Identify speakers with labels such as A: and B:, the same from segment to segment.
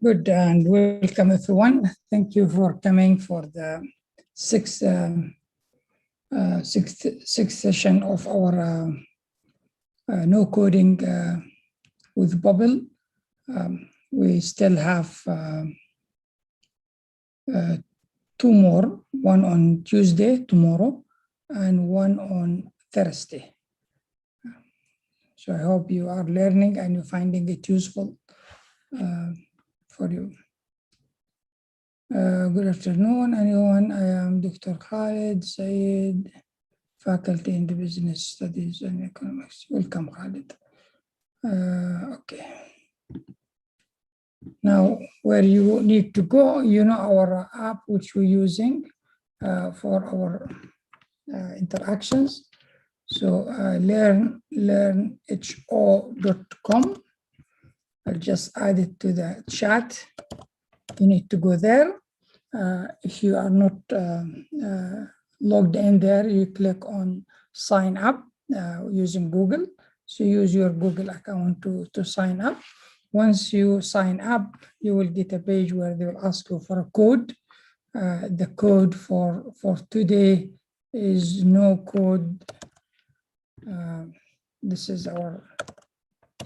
A: Good, and welcome everyone. Thank you for coming for the sixth session of our no coding with Bubble. We still have two more, one on Tuesday, tomorrow, and one on Thursday. So I hope you are learning and you're finding it useful for you. Good afternoon, everyone. I am Dr. Khalid Said, faculty in the Business Studies and Economics. Welcome, Khalid. Okay. Now, where you need to go, you know our app which we're using for our interactions. So learnho.com. I'll just add it to the chat. You need to go there. If you are not logged in there, you click on sign up using Google. So use your Google account to sign up. Once you sign up, you will get a page where they will ask you for a code. The code for today is no code. This is our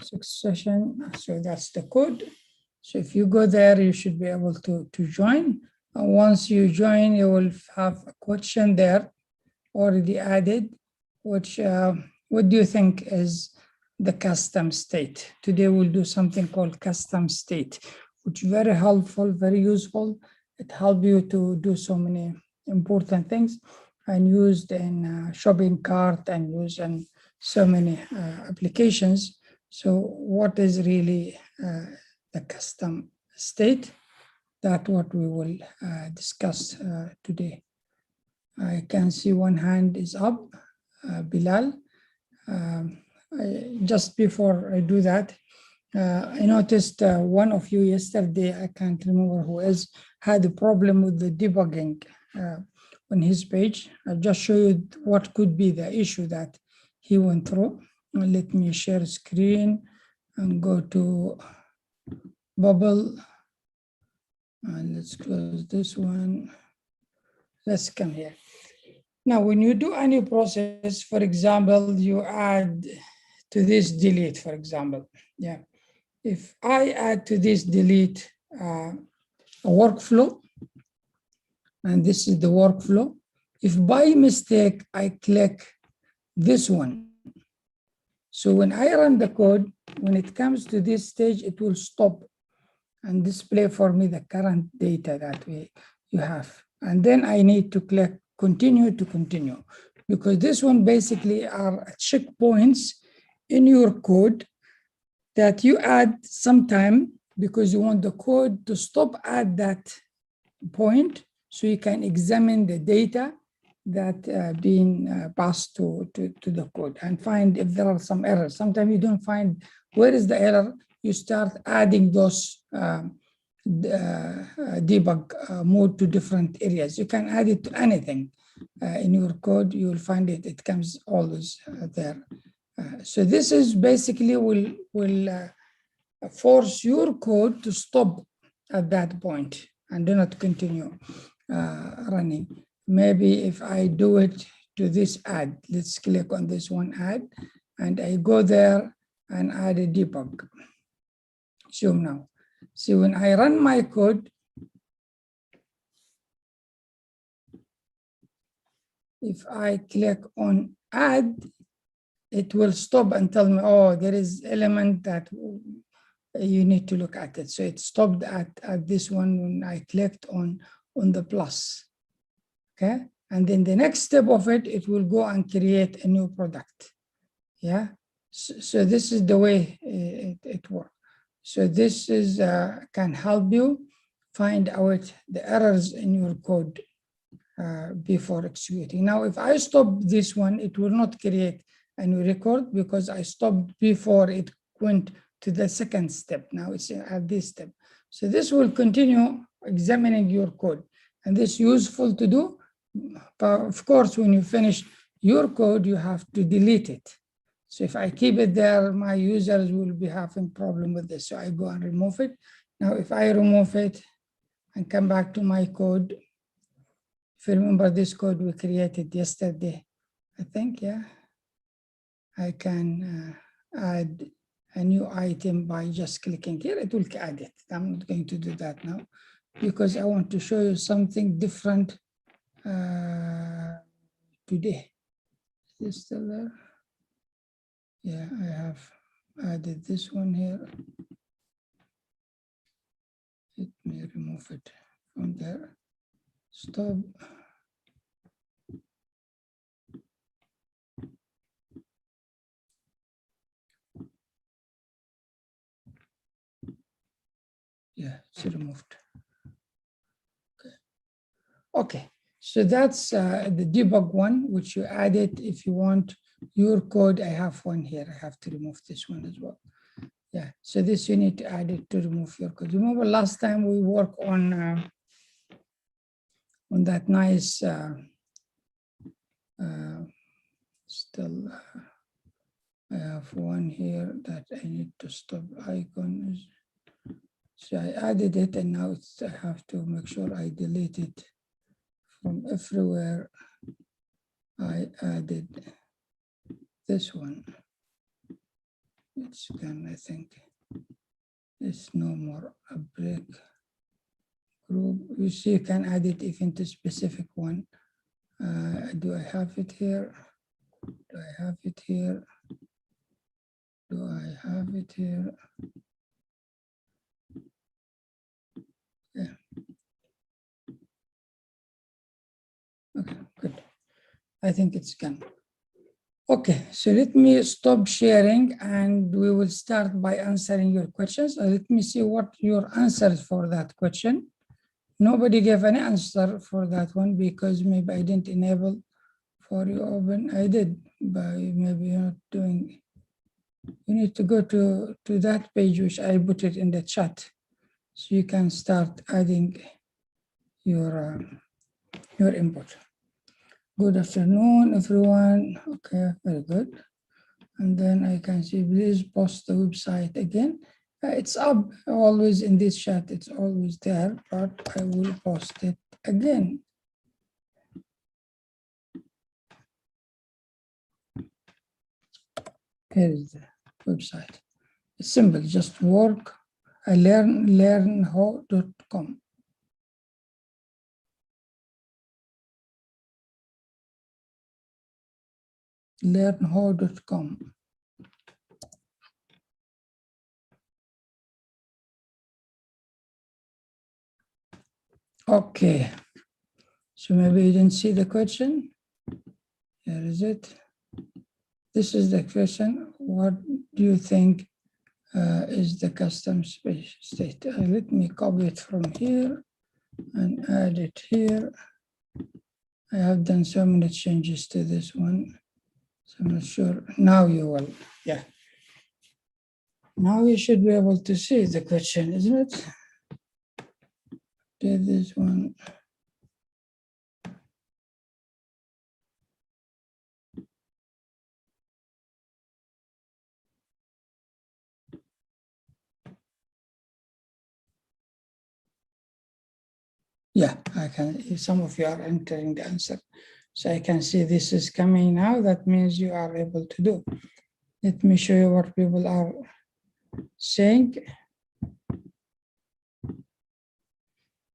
A: sixth session. So that's the code. So if you go there, you should be able to join. And once you join, you will have a question there already added, which what do you think is the custom state? Today we'll do something called custom state, which is very helpful, very useful. It helps you to do so many important things and used in shopping cart and used in so many applications. So what is really the custom state? That's what we will discuss today. I can see one hand is up, Bilal. Just before I do that, I noticed one of you yesterday, I can't remember who is, had a problem with the debugging on his page. I'll just show you what could be the issue that he went through. Let me share screen and go to Bubble. And let's close this one. Let's come here. Now, when you do any process, for example, you add to this delete, for example. Yeah. If I add to this delete a workflow, and this is the workflow, if by mistake I click this one, so when I run the code, when it comes to this stage, it will stop and display for me the current data that you have. And then I need to click continue to continue, because this one basically are checkpoints in your code that you add sometime because you want the code to stop at that point so you can examine the data that being passed to the code and find if there are some errors. Sometimes you don't find where is the error. You start adding those debug mode to different areas. You can add it to anything in your code. You will find it. It comes always there. So this is basically will force your code to stop at that point and do not continue running. Maybe if I do it to this add, let's click on this one add, and I go there and add a debug. Zoom now. See, when I run my code, if I click on add, it will stop and tell me, oh, there is element that you need to look at it. So it stopped at this one when I clicked on the plus. Okay. And then the next step of it, it will go and create a new product. Yeah. So this is the way it works. So this is can help you find out the errors in your code before executing. Now, if I stop this one, it will not create a new record because I stopped before it went to the second step. Now it's at this step. So this will continue examining your code, and this is useful to do. But of course, when you finish your code, you have to delete it. So if I keep it there, my users will be having problem with this. So I go and remove it. Now, if I remove it and come back to my code, if you remember this code we created yesterday, I think, yeah, I can add a new item by just clicking here. It will add it. I'm not going to do that now because I want to show you something different today. Is this still there? Yeah, I have added this one here. Let me remove it from there. Stop. Yeah, it's removed. Okay. Okay, so that's the debug one, which you added. If you want your code, I have one here. I have to remove this one as well. Yeah, so this you need to add it to remove your code. Remember last time we worked on that nice still I have one here that I need to stop icon. So I added it and now I have to make sure I delete it from everywhere. I added this one. It's gone, I think. It's no more a break group. You see, you can add it even to specific one. Do I have it here? Do I have it here? Do I have it here? Yeah. Okay, good. I think it's gone. Okay, so let me stop sharing and we will start by answering your questions. Let me see what your answers for that question. Nobody gave any answer for that one because maybe I didn't enable for you open. I did, but maybe you're not doing. You need to go to that page, which I put it in the chat. So you can start adding your input. Good afternoon, everyone. Okay, very good. And then I can see, please post the website again. It's up always in this chat. It's always there, but I will post it again. Here is the website. It's simple, just work. I learnhow.com. Learnhow.com. Okay, so maybe you didn't see the question. Here is it. This is the question. What do you think is the custom state? Let me copy it from here and add it here. I have done so many changes to this one, so I'm not sure. Now you will, yeah. Now you should be able to see the question, isn't it? Did this one. Yeah, I can, if some of you are entering the answer. So I can see this is coming now. That means you are able to do. Let me show you what people are saying.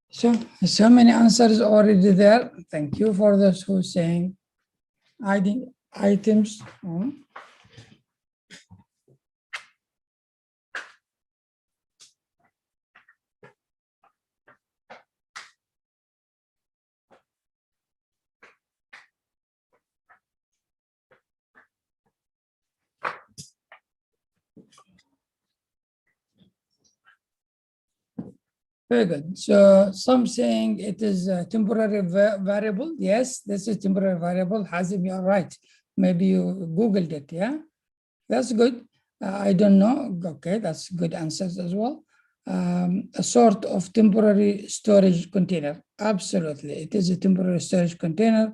A: So many answers already there. Thank you for those who are saying adding items. Very good. So some saying it is a temporary variable. Yes, this is temporary variable. Hazim, you're right. Maybe you Googled it, yeah? That's good. I don't know. Okay, that's good answers as well. A sort of temporary storage container. Absolutely. It is a temporary storage container,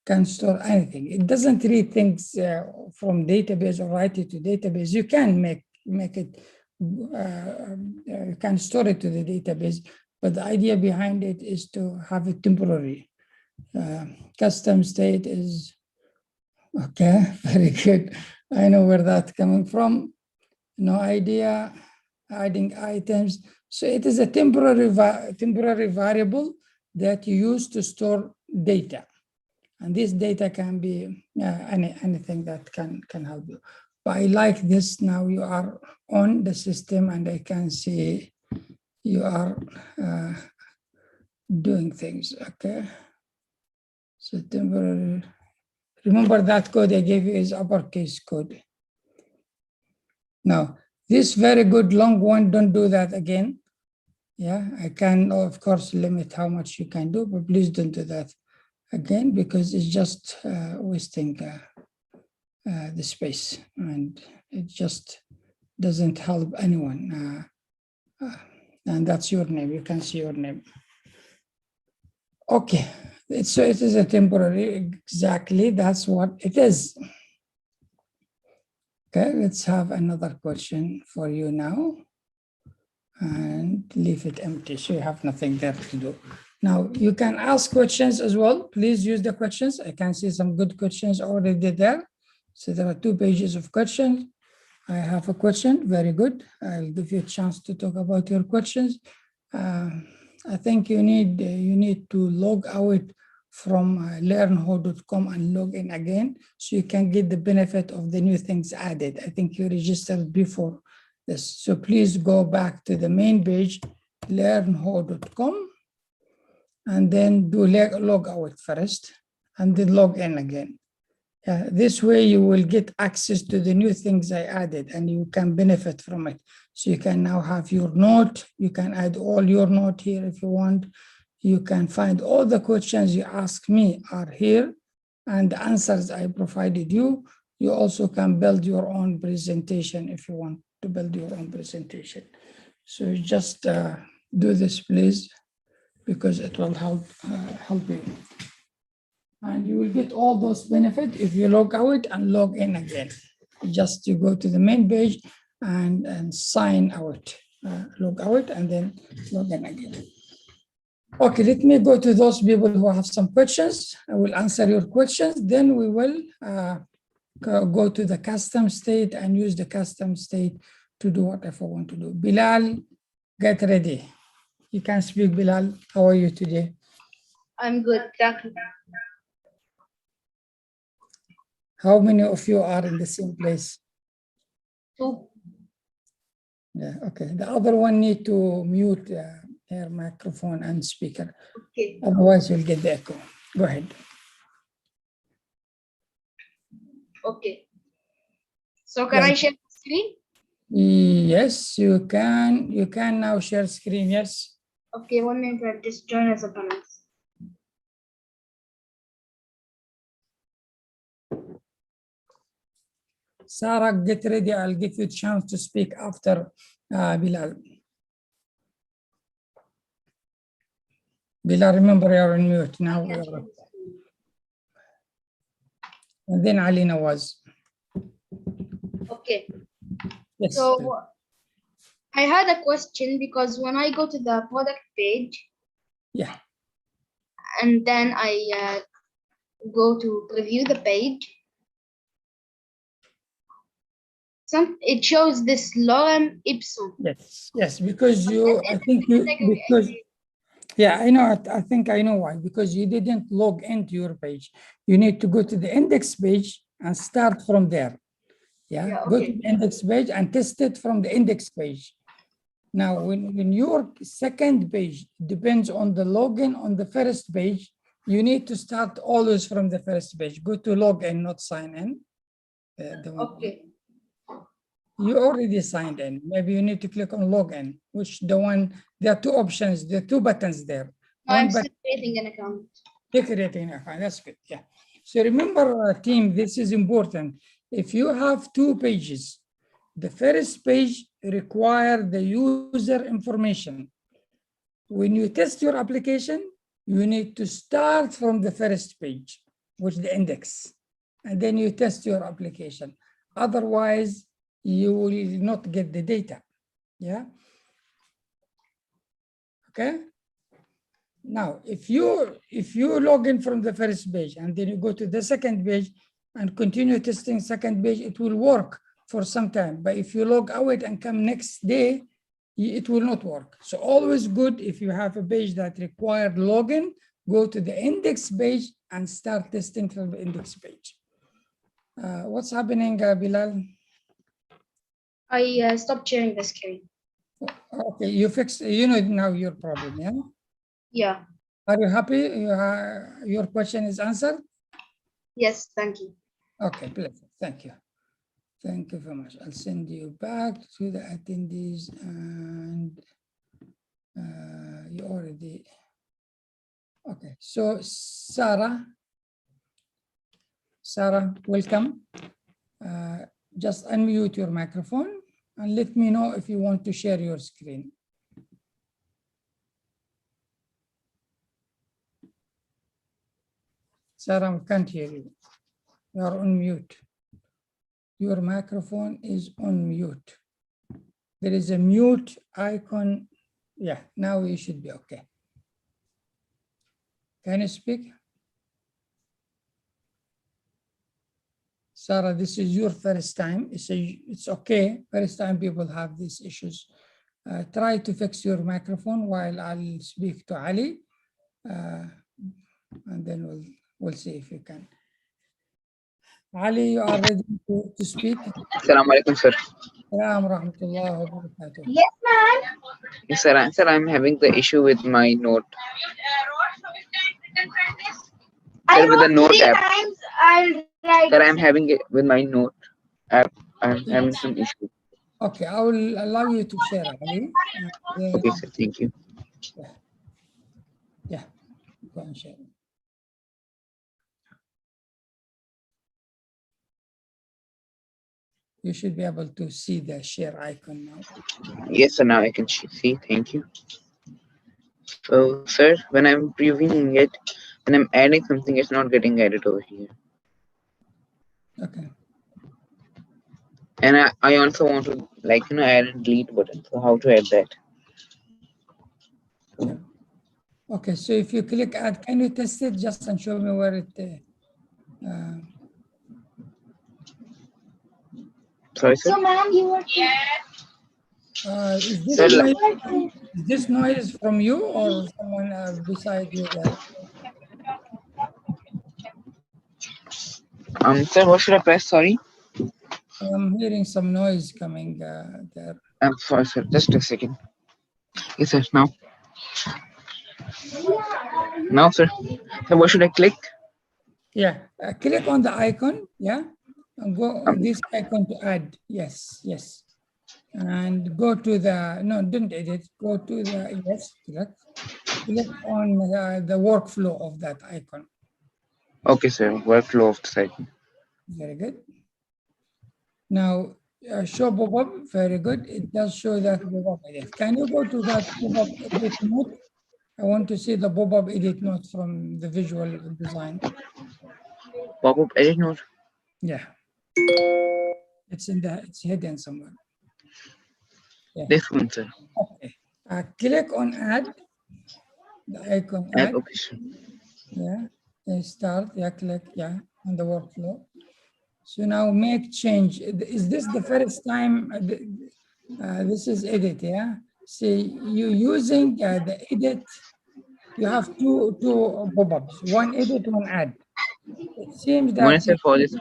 A: can store anything. It doesn't read things from database or write it to database. You can make it, you you can store it to the database, but the idea behind it is to have it temporary. Custom state is, okay, very good. I know where that's coming from. No idea, adding items. So it is a temporary variable that you use to store data. And this data can be anything that can help you. But I like this. Now you are on the system and I can see you are doing things, okay? So temporary, remember that code I gave you is uppercase code. Now, this very good long one, don't do that again. Yeah, I can, of course, limit how much you can do, but please don't do that again because it's just wasting the space and it just doesn't help anyone. And that's your name, you can see your name. Okay, so it is a temporary, exactly, that's what it is. Okay, let's have another question for you now and leave it empty so you have nothing there to do. Now you can ask questions as well. Please use the questions. I can see some good questions already there. So there are 2 pages of questions. I have a question, very good. I'll give you a chance to talk about your questions. I think you need to log out from learnho.com and log in again so you can get the benefit of the new things added. I think you registered before this. So please go back to the main page, learnho.com, and then do log out first and then log in again. This way you will get access to the new things I added and you can benefit from it. So you can now have your note, you can add all your note here if you want. You can find all the questions you ask me are here and the answers I provided you. You also can build your own presentation if you want to build your own presentation. So just do this, please, because it will help you. And you will get all those benefits if you log out and log in again. Just you go to the main page and sign out, log out and then log in again. Okay, let me go to those people who have some questions. I will answer your questions. Then we will go to the custom state and use the custom state to do whatever I want to do. Bilal, get ready. You can speak, Bilal. How are you today?
B: I'm good, thank you.
A: How many of you are in the same place?
B: 2.
A: Yeah, okay. The other one need to mute her microphone and speaker.
B: Okay.
A: Otherwise, you'll get the echo. Go ahead.
B: Okay. So can I share the screen?
A: Yes, you can. You can now share screen. Yes.
B: Okay, 1 minute. I'll just join as a panelist.
A: Sarah, get ready. I'll give you a chance to speak after Bilal. Bilal, remember you're on mute now. And then Ali Nawaz.
B: Okay.
A: Yes.
B: So I had a question because when I go to the product page,
A: yeah,
B: and then I go to preview the page, it shows this lorem ipsum.
A: Yes, because you, I think you, because, yeah, I know, I think I know why, because you didn't log into your page. You need to go to the index page and start from there. Yeah,
B: okay.
A: Go to the index page and test it from the index page. Now, when your second page depends on the login on the first page, you need to start always from the first page. Go to login, not sign in.
B: Okay.
A: You already signed in. Maybe you need to click on login, which there are 2 options, there are 2 buttons there.
B: I'm still creating an account.
A: Creating an account, that's good, yeah. So remember, team, this is important. If you have 2 pages, the first page requires the user information. When you test your application, you need to start from the first page, which is the index, and then you test your application. Otherwise, you will not get the data. Yeah. okay? Now, if you log in from the first page and then you go to the second page and continue testing second page, it will work for some time. But if you log out and come next day, it will not work. So always good if you have a page that required login, go to the index page and start testing from the index page. What's happening, Bilal?
B: I stopped sharing the screen.
A: Okay, you fixed, you know now your problem, yeah?
B: Yeah.
A: Are you happy? Your question is answered?
B: Yes, thank you.
A: Okay, pleasure. Thank you. Thank you very much. I'll send you back to the attendees and you already. Okay, so Sarah, welcome. Just unmute your microphone and let me know if you want to share your screen. Sarah, we can't hear you. You are on mute. Your microphone is on mute. There is a mute icon. Yeah, now you should be okay. Can you speak? Sarah, this is your first time. It's okay. First time people have these issues. Try to fix your microphone while I'll speak to Ali. And then we'll see if you can. Ali, you are ready to speak?
C: Assalamu alaikum, sir.
A: Assalamu rahmatullah wa barakatuh.
B: Yes, ma'am.
C: Yes, sir, I'm having the issue with my note. Sir, with the note app. Sir, I'm having it with my note app. I'm having some issue.
A: Okay, I will allow you to share, Ali.
C: Okay, sir, thank you.
A: Yeah, go and share. You should be able to see the share icon now.
C: Yes, sir, now I can see. Thank you. So, sir, when I'm previewing it, when I'm adding something, it's not getting added over here.
A: Okay.
C: And I also want to, like, add and delete button. So how to add that?
A: Yeah. Okay, so if you click add, can you test it just and show me where it?
C: Sorry, sir.
B: So, ma'am, you were.
A: Is this noise from you or someone beside you there?
C: Sir, what should I press? Sorry.
A: I'm hearing some noise coming there.
C: I'm sorry, sir. Just a second. Yes, sir. Now. Now, sir. So what should I click?
A: Yeah, click on the icon. Yeah, and go this icon to add. Yes, yes. And go to the, no, don't edit. Go to the, yes, click on the workflow of that icon.
C: Okay, sir. Workflow of the site.
A: Very good. Now, show pop-up, very good. It does show that pop-up edit. Can you go to that pop-up edit mode? I want to see the pop-up edit note from the visual design.
C: Pop-up edit note?
A: Yeah. It's hidden somewhere. Yeah.
C: This one, sir.
A: Okay. Click on add, the icon
C: Add.
A: add.
C: Okay, sir.
A: Yeah. Start, yeah, click, yeah, on the workflow. So now make change. Is this the first time? This is edit, yeah? See, you using the edit, you have two pop-ups, one edit, one add. It seems that.
C: One is for this.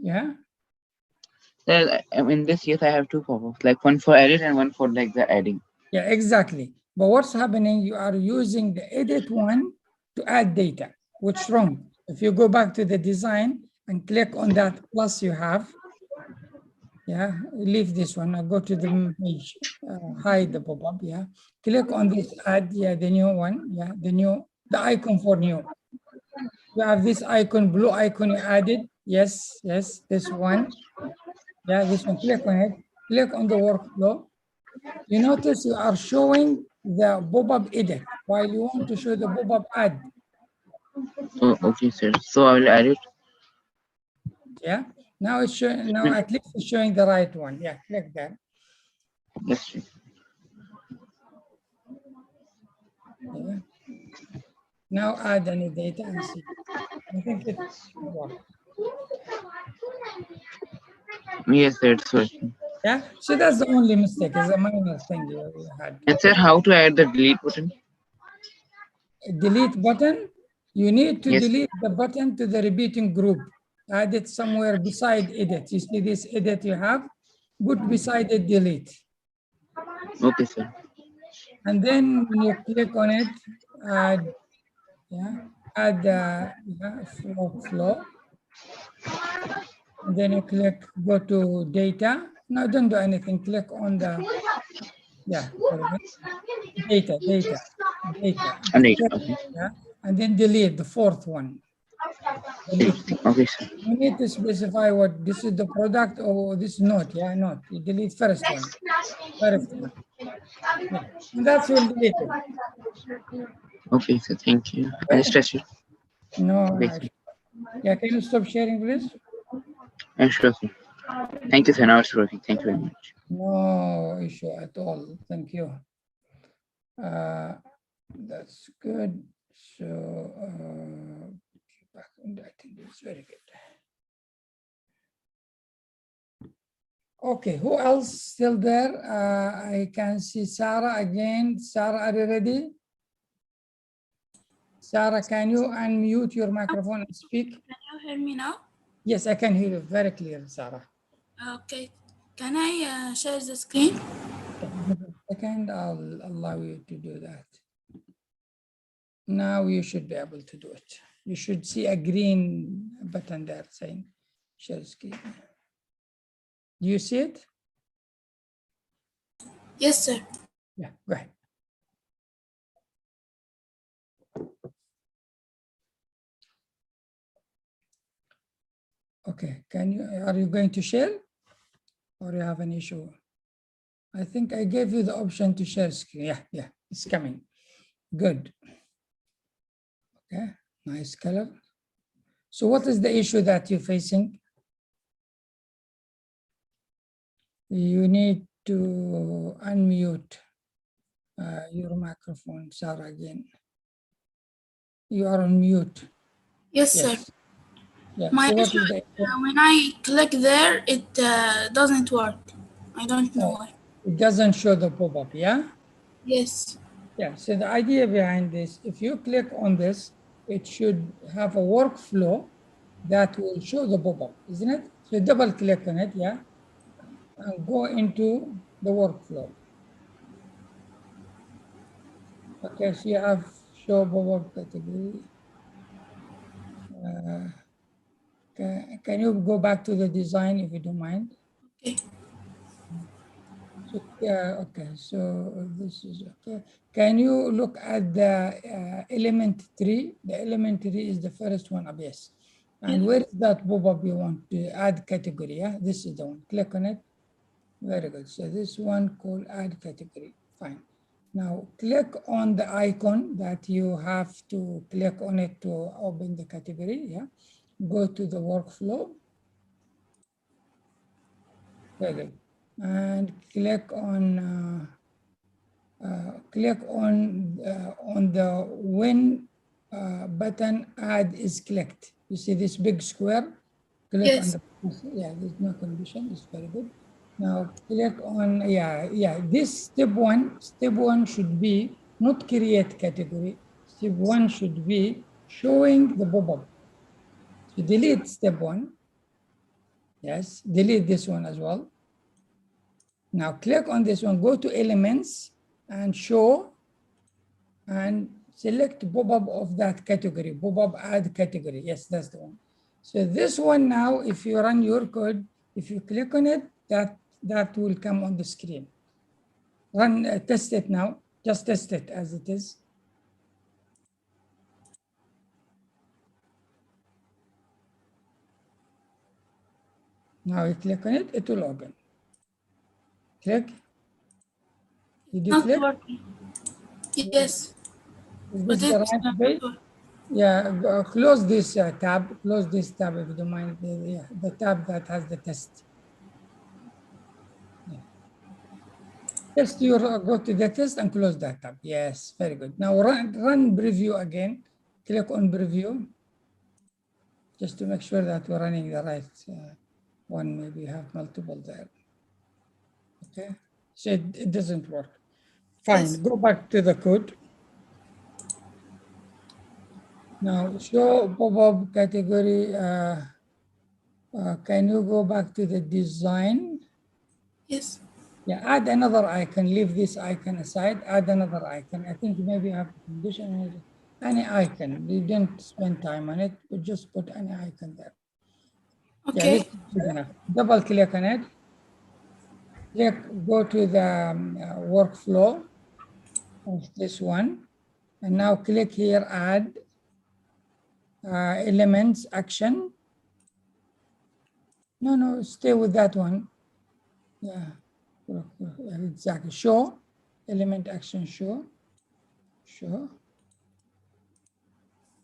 A: Yeah.
C: In this case, I have two pop-ups, like one for edit and one for like the adding.
A: Yeah, exactly. But what's happening, you are using the edit one to add data, which is wrong. If you go back to the design and click on that plus you have, yeah, leave this one. I'll go to the page, hide the pop-up, yeah. Click on this add, yeah, the new one, yeah, the icon for new. You have this icon, blue icon you added, yes, this one. Yeah, this one, click on it, click on the workflow. You notice you are showing the pop-up edit while you want to show the pop-up add.
C: Oh, okay, sir. So I will add it.
A: Yeah. Now it's showing. Now at least it's showing the right one. Yeah. Click that.
C: Yes, sir.
A: Now add any data and see. I think it should work.
C: Yes, sir, it's working.
A: Yeah, so that's the only mistake. It's a minor thing you had.
C: And sir, how to add the delete button?
A: Delete button, you need to
C: Yes.
A: delete the button to the repeating group. Add it somewhere beside edit. You see this edit you have? Put beside it delete.
C: Okay, sir.
A: And then when you click on it, add, add the workflow. And then you click, go to data. No, don't do anything. Click on the, data.
C: Delete. Okay.
A: Yeah, and then delete the fourth one. Delete.
C: Okay, sir.
A: You need to specify what this is the product or this not. Yeah, not. You delete first one. First one. Yeah. And that's will delete it.
C: Okay, sir. Thank you. I
A: Okay.
C: just tested.
A: No,
C: Okay,
A: no.
C: sir.
A: Yeah, can you stop sharing, please?
C: Sure, sir. Thank you, sir. Now it's working. Thank you very much.
A: No issue at all. Thank you. That's good. So, I think it's very good. Okay, who else still there? I can see Sarah again. Sarah, are you ready? Sarah, can you unmute your microphone and speak?
D: Can you hear me now?
A: Yes, I can hear you very clear, Sarah.
D: Okay. Can I share the screen?
A: Second, I'll allow you to do that. Now you should be able to do it. You should see a green button there saying share screen. Do you see it?
D: Yes, sir.
A: Yeah, go ahead. Okay, are you going to share or you have an issue? I think I gave you the option to share screen. Yeah, it's coming. Good. Okay, nice color. So what is the issue that you're facing? You need to unmute your microphone, Sarah, again. You are on mute.
D: Yes, sir.
A: Yeah.
D: My
A: So what
D: issue
A: is the
D: when I click there, it doesn't work. I don't know why.
A: It doesn't show the pop-up, yeah?
D: Yes.
A: Yeah, so the idea behind this, if you click on this, it should have a workflow that will show the pop-up, isn't it? So double click on it, yeah? And go into the workflow. Okay, so you have show pop-up category. Can you go back to the design if you don't mind?
D: Okay.
A: So, okay, so this is okay. Can you look at the element 3? The element 3 is the first one up, yes. And where is that pop-up you want to add category? Yeah, this is the one. Click on it. Very good. So this one called add category. Fine. Now click on the icon that you have to click on it to open the category. Yeah. Go to the workflow. Very good. And click on the when button add is clicked. You see this big square? Click on
D: Yes.
A: the, there's no condition, it's very good. Now click on, this step one should be not create category. Step one should be showing the pop-up. So delete step one. Yes, delete this one as well. Now click on this one, go to elements and show and select pop-up of that category, pop-up add category. Yes, that's the one. So this one now, if you run your code, if you click on it, that will come on the screen. Run, test it now, just test it as it is. Now you click on it, it will open. Click. Did you
D: Not
A: click?
D: working. Yes.
A: Is
D: But
A: this the
D: it's
A: right
D: not
A: page?
D: working.
A: Yeah, close this tab. Close this tab if you don't mind. The tab that has the test. Yeah. Test your go to the test and close that tab. Yes, very good. Now run preview again. click on preview, just to make sure that we're running the right one. Maybe you have multiple there. Okay, so it doesn't work. Fine,
D: Yes.
A: go back to the code. Now show pop-up category. Can you go back to the design?
D: Yes.
A: Yeah, add another icon, leave this icon aside, add another icon. I think maybe you have a condition, any icon. You didn't spend time on it, but just put any icon there. Yeah, this
D: Okay.
A: is good enough. Double click on it. Go to the workflow of this one. And now click here, add elements, action. No, stay with that one. Yeah, exactly. Show, element action, show.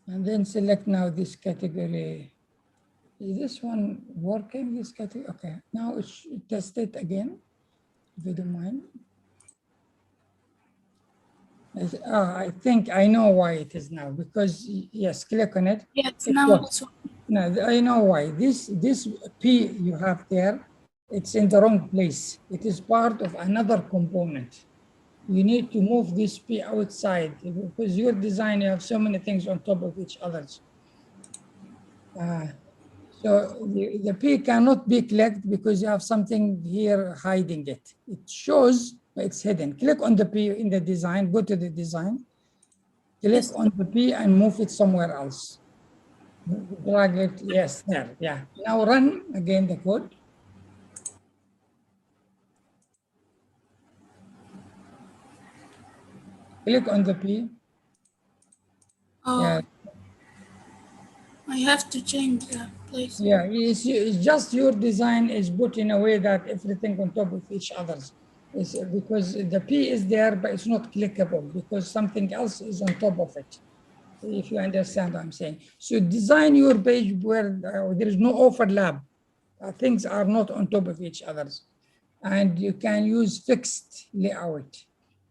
A: And then select now this category. Is this one working, this category? Okay, now test it again, if you don't mind. I think I know why it is now, because yes, click on it.
D: Yes.
A: It
D: Now
A: works.
D: it's
A: No, I know why. This P you have there, it's in the wrong place. It is part of another component. You need to move this P outside, because your design, you have so many things on top of each others. So the P cannot be clicked because you have something here hiding it. It shows, but it's hidden. Click on the P in the design, go to the design, click
D: yes.
A: on the P and move it somewhere else. Drag it, yes, there, yeah. Now run again the code. Click on the P.
D: Oh,
A: Yeah,
D: I have to change the place.
A: yeah. It's just your design is put in a way that everything on top of each other's. It's because the P is there, but it's not clickable because something else is on top of it. If you understand what I'm saying. So design your page where there is no overlap. Things are not on top of each others. And you can use fixed layout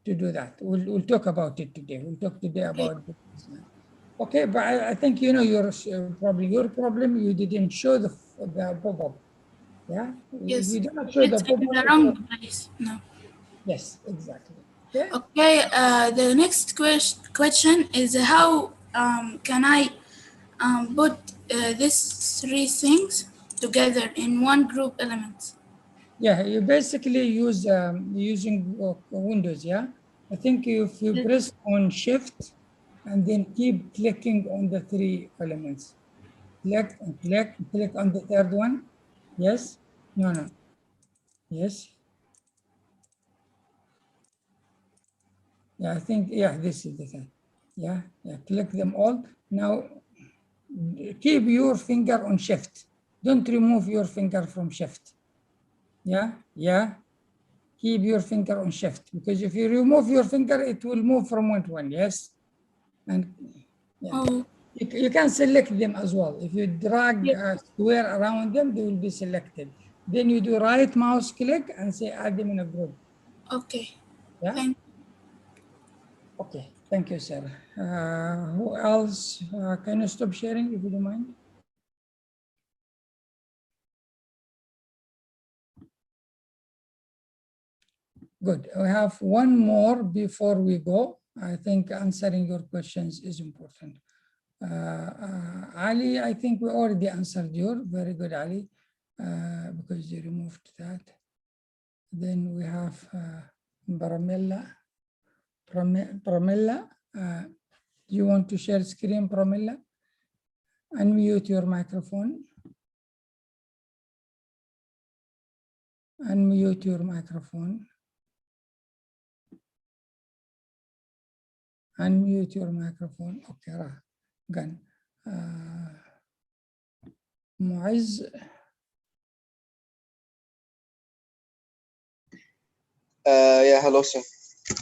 A: to do that. We'll talk about it today. We'll talk today about the design. Okay, but I think you know your problem. Your problem, you didn't show the pop-up. Yeah, if
D: Yes.
A: you don't show the
D: It's in the
A: pop-up,
D: wrong place. No.
A: yes, exactly. Okay.
D: Okay. The next question is how can I put these three things together in one group element?
A: Yeah, you basically use using Windows. Yeah, I think if you
D: Yes.
A: press on Shift and then keep clicking on the three elements, click and click, click on the third one. Yes. No. Yes. Yeah, I think this is the thing. Yeah. Click them all. Now keep your finger on Shift. Don't remove your finger from Shift. Yeah. Keep your finger on Shift, because if you remove your finger, it will move from one to one. Yes. And yeah,
D: Oh,
A: you can select them as well. If you drag
D: yes.
A: a square around them, they will be selected. Then you do right mouse click and say add them in a group.
D: Okay.
A: Yeah.
D: Thank
A: Okay. Thank you, sir. Who else? Can you stop sharing if you don't mind? Good. We have one more before we go. I think answering your questions is important. Ali, I think we already answered your. Very good, Ali, because you removed that. Then we have Pramila. Do you want to share screen, Pramila? Unmute your microphone. Unmute your microphone. Unmute your microphone. Okay, Gan. Muaz.
E: Yeah, hello, sir.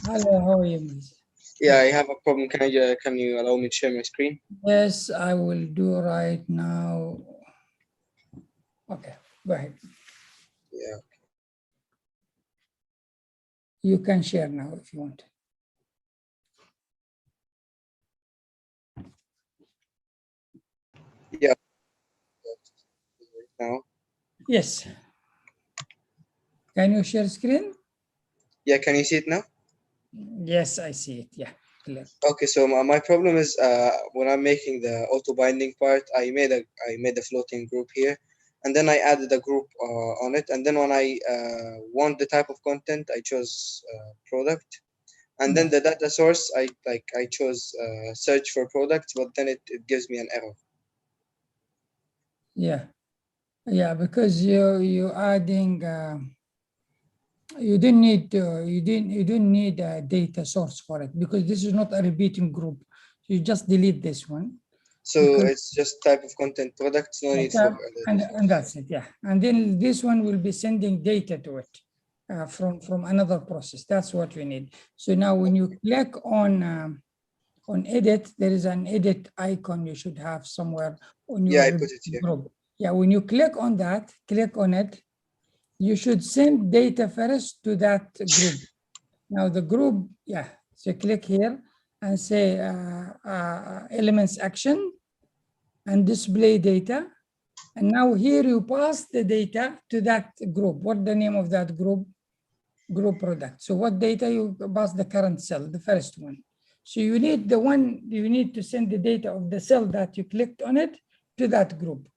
A: Hello, how are you, Muaz?
E: Yeah, I have a problem. Can you allow me to share my screen?
A: Yes, I will do right now. Okay, go ahead.
E: Yeah.
A: You can share now if you want.
E: Yeah. Now.
A: Yes. Can you share screen?
E: Yeah, can you see it now?
A: Yes, I see it. Yeah, clear.
E: Okay, so my problem is when I'm making the auto binding part, I made a floating group here, and then I added a group on it, and then when I want the type of content, I chose product, and then the data source I chose search for products, but then it gives me an error.
A: Yeah, yeah, because you adding you didn't need you didn't need a data source for it because this is not a repeating group. You just delete this one.
E: So
A: Because-
E: it's just type of content products, no need for
A: and,
E: data
A: and that's it, yeah. And then this one will be sending data to it from another process. That's what we need. So now when you click on edit, there is an edit icon you should have somewhere on your
E: I put it here.
A: group. Yeah, when you click on that, click on it, you should send data first to that group. Now the group, yeah, so click here and say elements action and display data. And now here you pass the data to that group. What the name of that group? Group product. So what data you pass? The current cell, the first one. So you need the one, you need to send the data of the cell that you clicked on it to that group.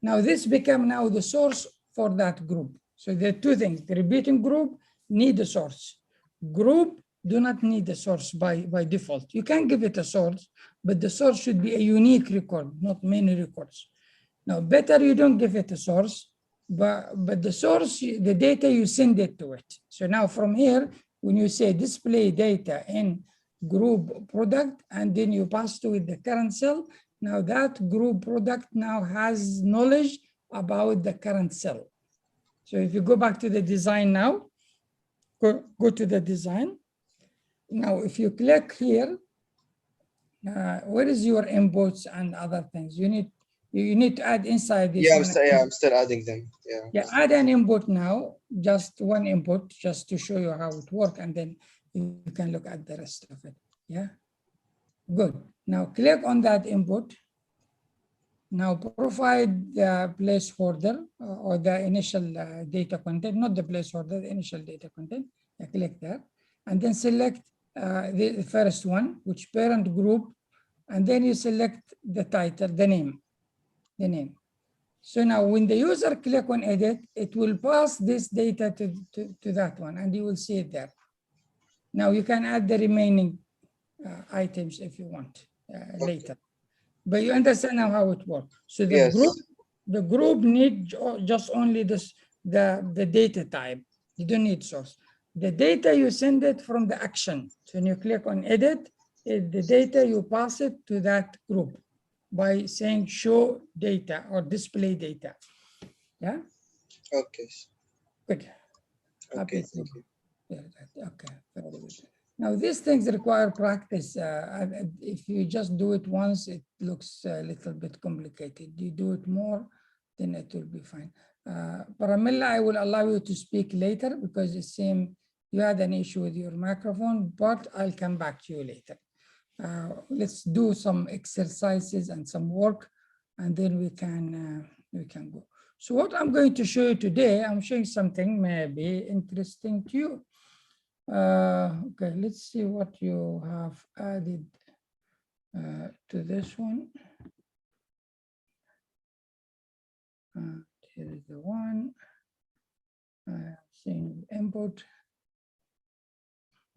A: Now this become now the source for that group. So there are two things. The repeating group need a source. Group do not need a source by default. You can give it a source, but the source should be a unique record, not many records. Now, better you don't give it a source, but the source, the data, you send it to it. So now from here, when you say display data in group product, and then you pass to it the current cell, now that group product now has knowledge about the current cell. So if you go back to the design now, go to the design. Now, if you click here, where is your inputs and other things? You need to add inside this one.
E: I'm still adding them.
A: Yeah, add an input now, just one input, just to show you how it works, and then you can look at the rest of it. Yeah, good. Now click on that input. Now provide the placeholder or the initial data content, not the placeholder, the initial data content. Click there, and then select the first one, which parent group, and then you select the title, the name. So now when the user click on edit, it will pass this data to that one, and you will see it there. Now you can add the remaining items if you want later. But you understand now how it works. So the group need just only the data type. You don't need source. The data you send it from the action. So when you click on edit, the data you pass it to that group by saying show data or display data. Yeah.
E: Okay.
A: Good.
E: Okay. Thank you.
A: Okay. Very good. Now these things require practice. If you just do it once, it looks a little bit complicated. You do it more, then it will be fine. Paramilla, I will allow you to speak later because it seems you had an issue with your microphone, but I'll come back to you later. Let's do some exercises and some work, and then we can go. So what I'm going to show you today, I'm showing something maybe interesting to you. Okay, let's see what you have added to this one. Here is the one. Saying input.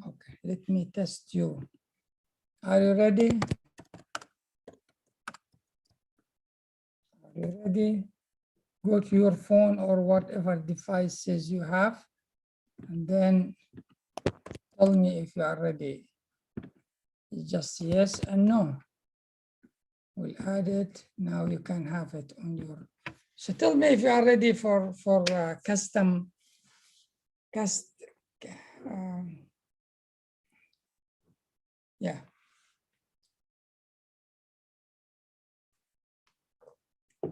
A: Okay, let me test you. Are you ready? Are you ready? Go to your phone or whatever devices you have, and then tell me if you are ready. It's just yes and no. We'll add it. Now you can have it on your. So tell me if you are ready for custom. Yeah.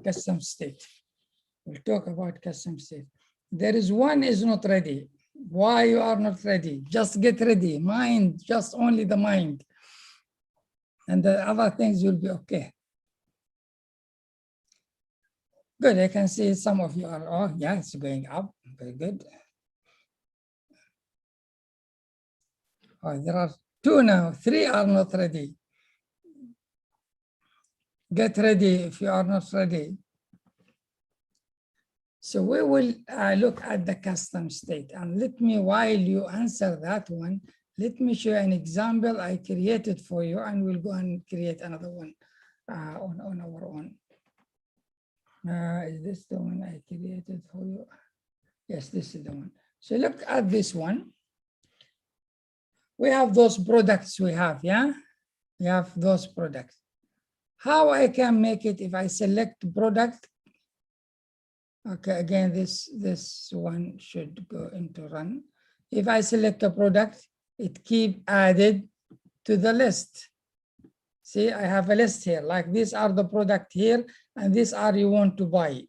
A: Custom state. We'll talk about custom state. There is one is not ready. Why you are not ready? Just get ready. Mind, just only the mind. And the other things will be okay. Good, I can see some of you are, oh, yeah, it's going up, very good. Oh, there are 2 now, 3 are not ready. Get ready if you are not ready. So we will look at the custom state, and let me, while you answer that one, let me show you an example I created for you, and we'll go and create another one on our own. Is this the one I created for you? Yes, this is the one. So look at this one. We have those products we have, yeah? We have those products. How I can make it if I select product? Okay, again, this one should go into run. If I select a product, it keep added to the list. See, I have a list here, like these are the product here, and these are you want to buy,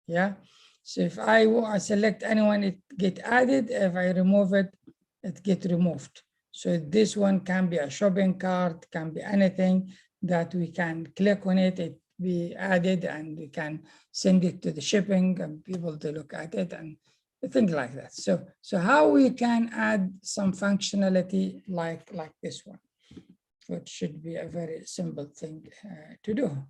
A: yeah? So if I select anyone, it get added. If I remove it, it get removed. So this one can be a shopping cart, can be anything that we can click on it, it be added, and we can send it to the shipping and people to look at it and things like that. So how we can add some functionality like this one, which should be a very simple thing to do.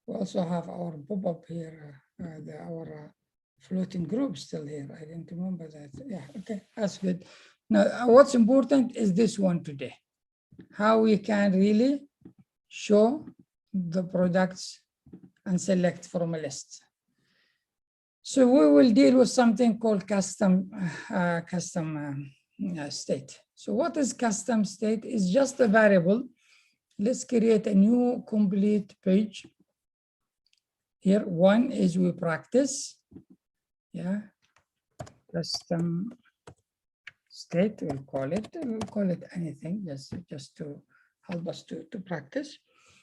A: We also have our pop-up here, our floating group still here. I didn't remember that. Yeah, okay, that's good. Now, what's important is this one today. How we can really show the products and select from a list. So we will deal with something called custom state. So what is custom state? It's just a variable. Let's create a new complete page. Here, one is we practice. Yeah, custom state, we'll call it anything, just to help us to practice.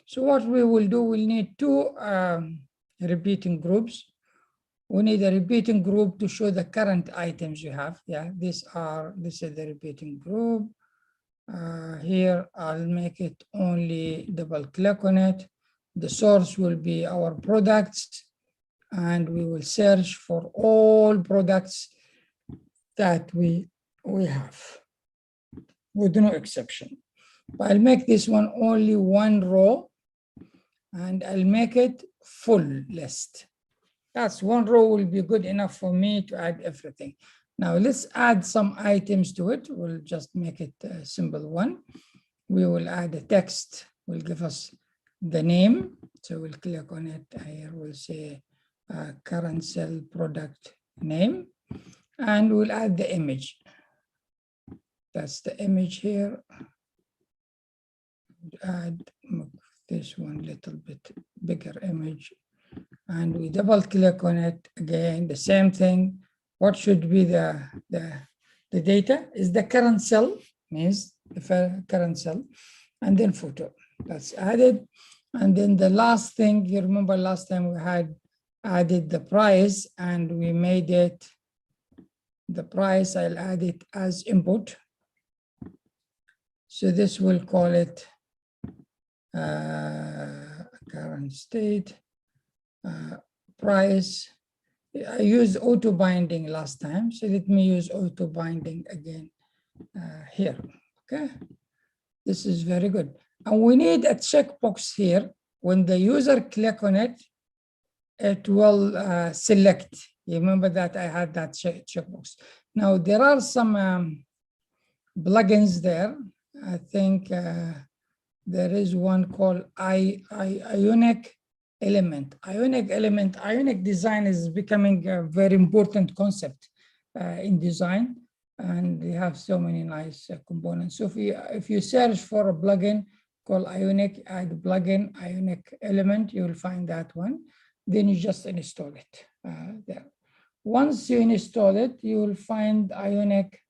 A: So what we will do, we'll need 2 repeating groups. We need a repeating group to show the current items you have. Yeah, this is the repeating group. Here, I'll make it only double click on it. The source will be our products, and we will search for all products that we have, with no exception. But I'll make this one only 1 row, and I'll make it full list. That's 1 row will be good enough for me to add everything. Now let's add some items to it. We'll just make it a simple one. We will add a text, will give us the name. So we'll click on it here, we'll say current sale product name, and we'll add the image. That's the image here. Add this one little bit bigger image, and we double click on it again, the same thing. What should be the data is the current cell, means the current cell, and then photo. That's added. And then the last thing, you remember last time we had added the price, and we made it the price. I'll add it as input. So this will call it current state price. I used auto binding last time, so let me use auto binding again here. Okay, this is very good. And we need a checkbox here. When the user click on it, it will select. You remember that I had that checkbox. Now there are some plugins there. I think there is one called Ionic element. Ionic design is becoming a very important concept in design, and we have so many nice components. So if you search for a plugin called Ionic, add plugin Ionic element, you will find that one. Then you just install it there. Once you install it, you will find Ionic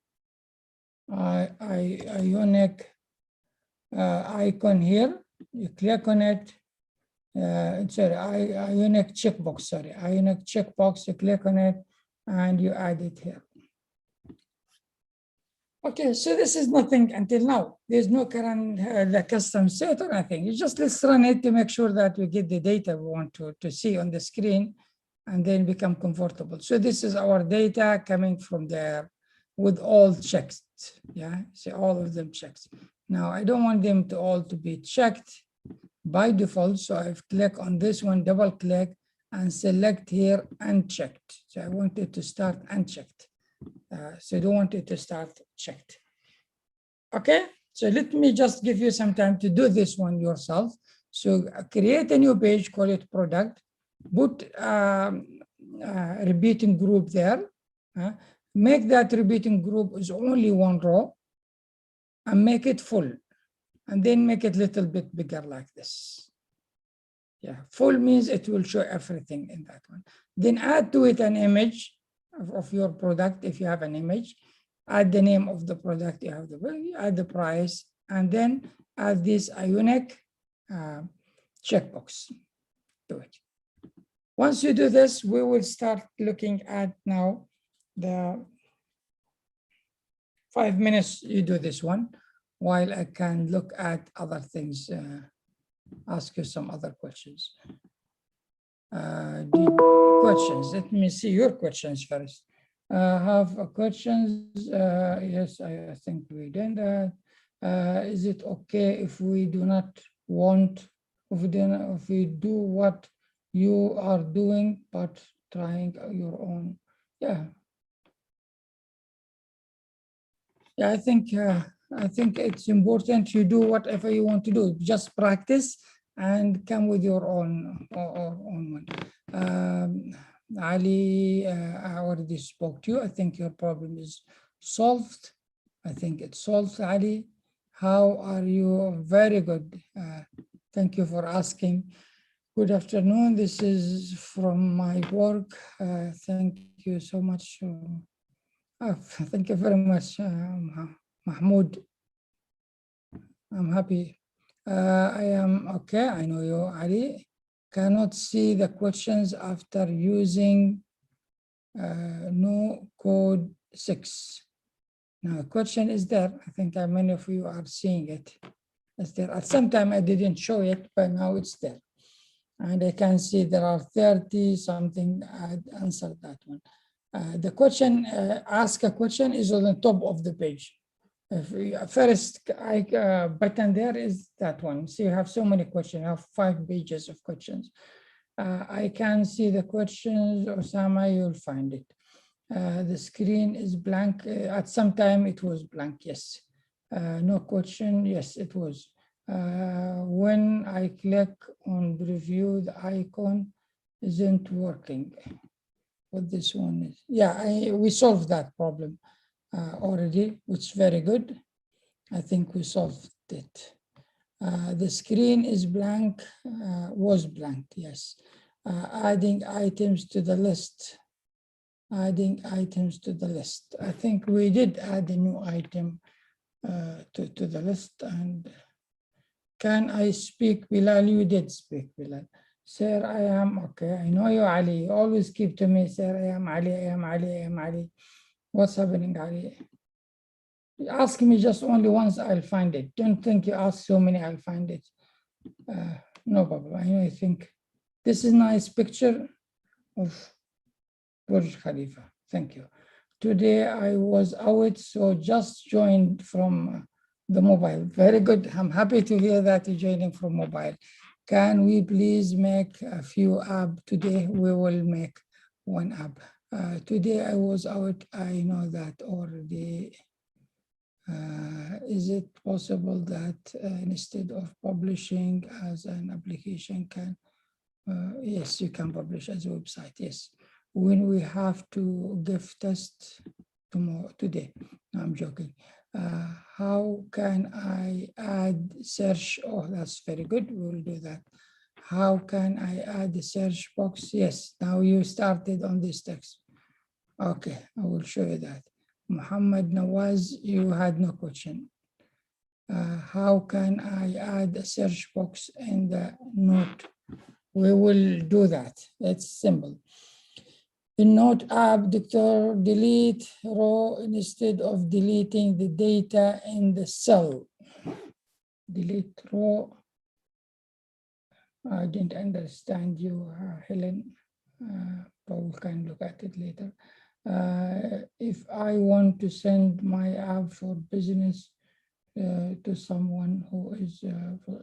A: icon here. You click on it. Ionic checkbox, you click on it and you add it here. Okay, so this is nothing until now. There's no current the custom state or anything. You just let's run it to make sure that we get the data we want to see on the screen. and then become comfortable. So this is our data coming from there with all checked. Yeah, see all of them checked. Now I don't want them to all to be checked by default. So I've clicked on this one, double click and select here unchecked. So I want it to start unchecked. So I don't want it to start checked. Okay, so let me just give you some time to do this one yourself. So create a new page, call it product, put repeating group there. Make that repeating group is only one row and make it full. And then make it a little bit bigger like this. Yeah, full means it will show everything in that one. Then add to it an image of your product if you have an image. Add the name of the product you have, add the price, and then add this Ionic checkbox to it. Once you do this, we will start looking at now the 5 minutes you do this one, while I can look at other things, ask you some other questions. Questions, let me see your questions first. Have questions? Yes, I think we did that. Is it okay if we do not want, if we do what you are doing, but trying your own? Yeah. Yeah, I think it's important you do whatever you want to do. Just practice and come with your own one. Ali, I already spoke to you. I think your problem is solved. I think it's solved, Ali. How are you? Very good. Thank you for asking. Good afternoon. This is from my work. Thank you so much. Thank you very much, Mahmoud. I'm happy. I am okay. I know you, Ali. Cannot see the questions after using no code 6. Now, the question is there. I think many of you are seeing it. It's there. At some time I didn't show it, but now it's there. And I can see there are 30 something. I answered that one. The question, ask a question, is on the top of the page. First button there is that one. So you have so many questions. You have 5 pages of questions. I can see the questions, Osama, you'll find it. The screen is blank. At some time it was blank, yes. No question, yes, it was. When I click on review, the icon isn't working. What this one is. Yeah, we solved that problem already, which is very good. I think we solved it. The screen is blank, was blank, yes. Adding items to the list. Adding items to the list. I think we did add a new item to the list. And can I speak, Bilal? You did speak, Bilal. Sir, I am okay. I know you, Ali. You always keep to me, sir. I am Ali. I am Ali. I am Ali. What's happening, Ali? You ask me just only once, I'll find it. Don't think you ask so many, I'll find it. No problem. I think this is a nice picture of Burj Khalifa. Thank you. Today I was out, so just joined from the mobile. Very good. I'm happy to hear that you're joining from mobile. Can we please make a few apps today? We will make one app. Today I was out. I know that already. Is it possible that instead of publishing as an application can, yes, you can publish as a website, yes. When we have to give test tomorrow, today, no, I'm joking. How can I add search? Oh, that's very good, we'll do that. How can I add the search box? Yes, now you started on this text. Okay, I will show you that. Muhammad Nawaz, you had no question. How can I add a search box in the note? We will do that. It's simple. In Note app, Doctor, delete row instead of deleting the data in the cell. Delete row. I didn't understand you, Helen. but we can look at it later. If I want to send my app for business to someone who is,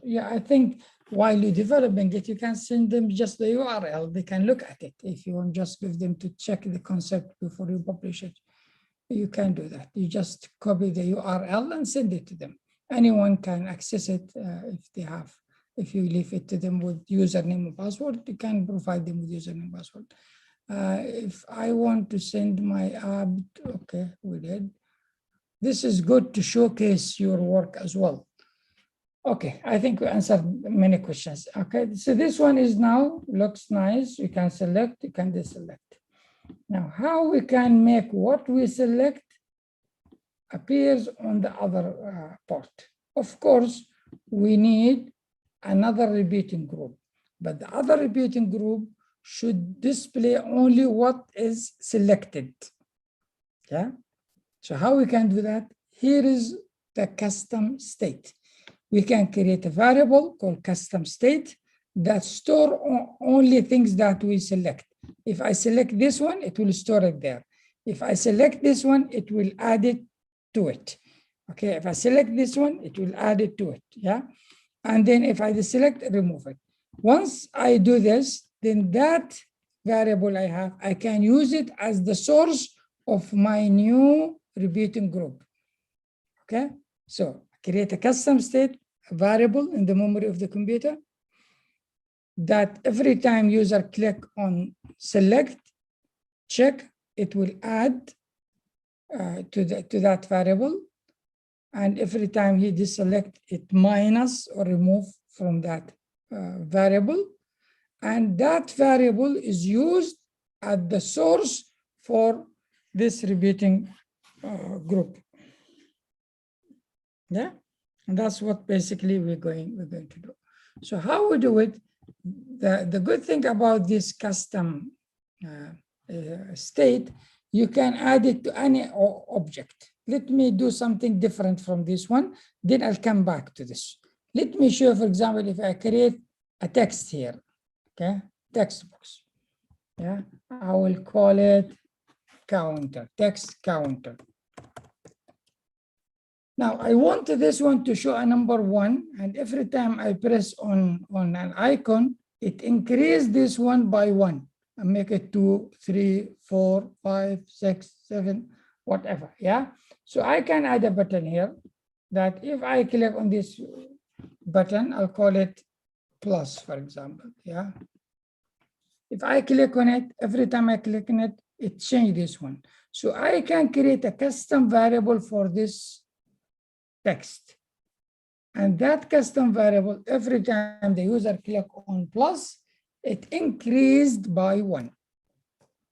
A: yeah, I think while you're developing it, you can send them just the URL. They can look at it. If you want just give them to check the concept before you publish it, you can do that. You just copy the URL and send it to them. Anyone can access it if they have. If you leave it to them with username and password, you can provide them with username and password. If I want to send my app, okay, we did. This is good to showcase your work as well. Okay, I think we answered many questions. Okay, so this one is now, looks nice. You can select, you can deselect. Now, how we can make what we select appears on the other part? Of course, we need another repeating group, but the other repeating group should display only what is selected. Yeah. So how we can do that? Here is the custom state. We can create a variable called custom state that store only things that we select. If I select this one, it will store it there. If I select this one, it will add it to it. Okay, if I select this one, it will add it to it. Yeah. And then if I deselect, remove it. Once I do this, then that variable I have, I can use it as the source of my new repeating group. Okay, so create a custom state variable in the memory of the computer that every time user click on select, check, it will add to that variable. And every time he deselect, it minus or remove from that variable. And that variable is used at the source for this repeating group. Yeah, and that's what basically we're going to do. So how we do it? The good thing about this custom state, you can add it to any object. Let me do something different from this one, then I'll come back to this. Let me show, for example, if I create a text here, okay, text box. Yeah, I will call it counter, text counter. Now I want this one to show a number 1, and every time I press on an icon, it increases this one by 1 and make it 2, 3, 4, 5, 6, 7, whatever. Yeah. So I can add a button here that if I click on this button, I'll call it plus, for example. Yeah. If I click on it, every time I click on it, it changes this one. So I can create a custom variable for this text. And that custom variable, every time the user click on plus, it increased by 1.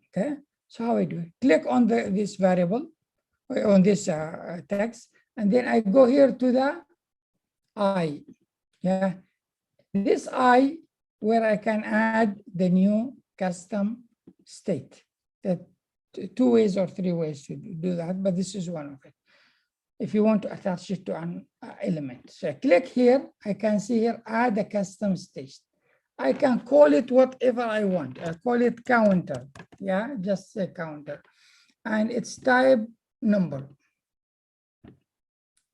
A: Okay, so how I do it? Click on this variable, on this text, and then I go here to the I. Yeah, this I, where I can add the new custom state. That 2 ways or 3 ways to do that, but this is one of it. If you want to attach it to an element. So I click here, I can see here, add a custom state. I can call it whatever I want. I call it counter. Yeah, just say counter. And it's type number.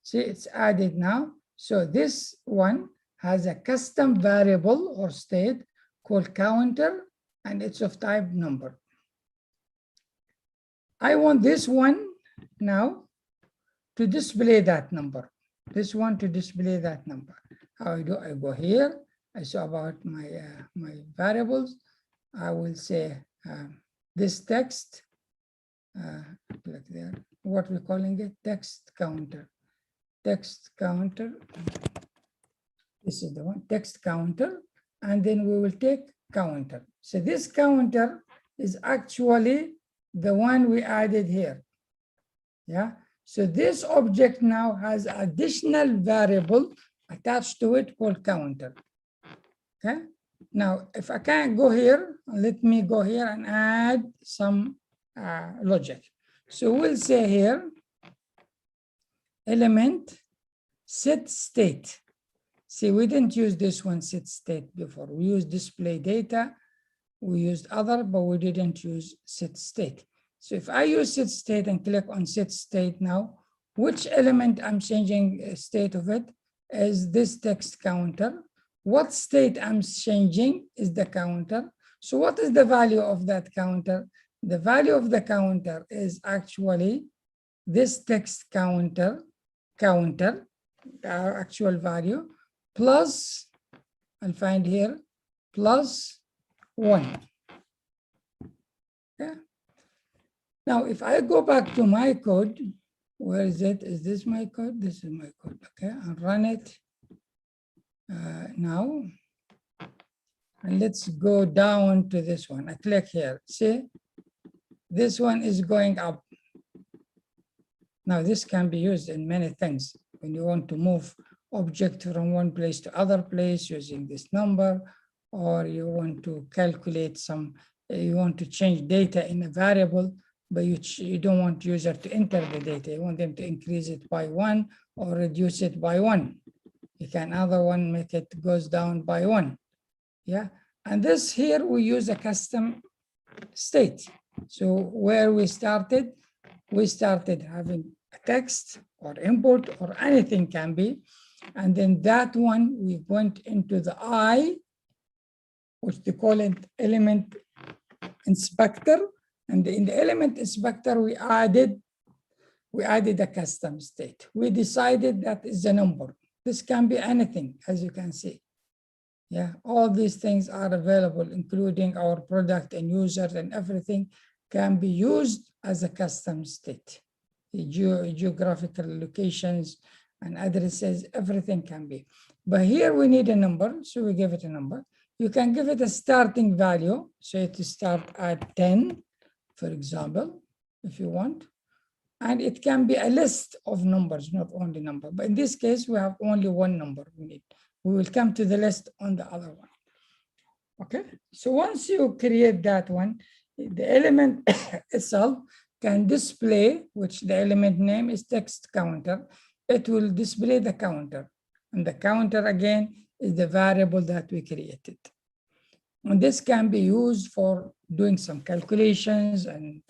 A: See, it's added now. So this one has a custom variable or state called counter, and it's of type number. I want this one now to display that number. This one to display that number. How I do? I go here. I saw about my my variables. I will say this text. Click there. What we're calling it? Text counter. Text counter. This is the one. Text counter, and then we will take counter. So this counter is actually the one we added here. Yeah. So this object now has additional variable attached to it called counter. Okay. Now, if I can go here, let me go here and add some logic. So we'll say here, element set state. See, we didn't use this one set state before. We used display data we used other, but we didn't use set state. So if I use set state and click on set state now, which element I'm changing state of it is this text counter. What state I'm changing is the counter. So what is the value of that counter? The value of the counter is actually this text counter, our actual value, plus, I'll find here, plus 1. Okay. Now, if I go back to my code, where is it? Is this my code? This is my code. Okay, I'll run it now. And let's go down to this one. I click here. See, this one is going up. Now, this can be used in many things. When you want to move object from one place to other place using this number, or you want to calculate some, you want to change data in a variable, but you don't want user to enter the data. You want them to increase it by 1 or reduce it by 1. You can other one make it goes down by 1. Yeah, and this here we use a custom state. So where we started having a text or import or anything can be, and then that one we went into the I, which they call it element inspector, and in the element inspector we added a custom state. We decided that is a number. This can be anything, as you can see. Yeah, all these things are available, including our product and users, and everything can be used as a custom state. The geographical locations and addresses, everything can be. But here we need a number, so we give it a number. You can give it a starting value, so to start at 10, for example, if you want. And it can be a list of numbers, not only number. But in this case, we have only one number we need. We will come to the list on the other one. Okay, so once you create that one, the element itself can display, which the element name is text counter. It will display the counter. And the counter again is the variable that we created. And this can be used for doing some calculations and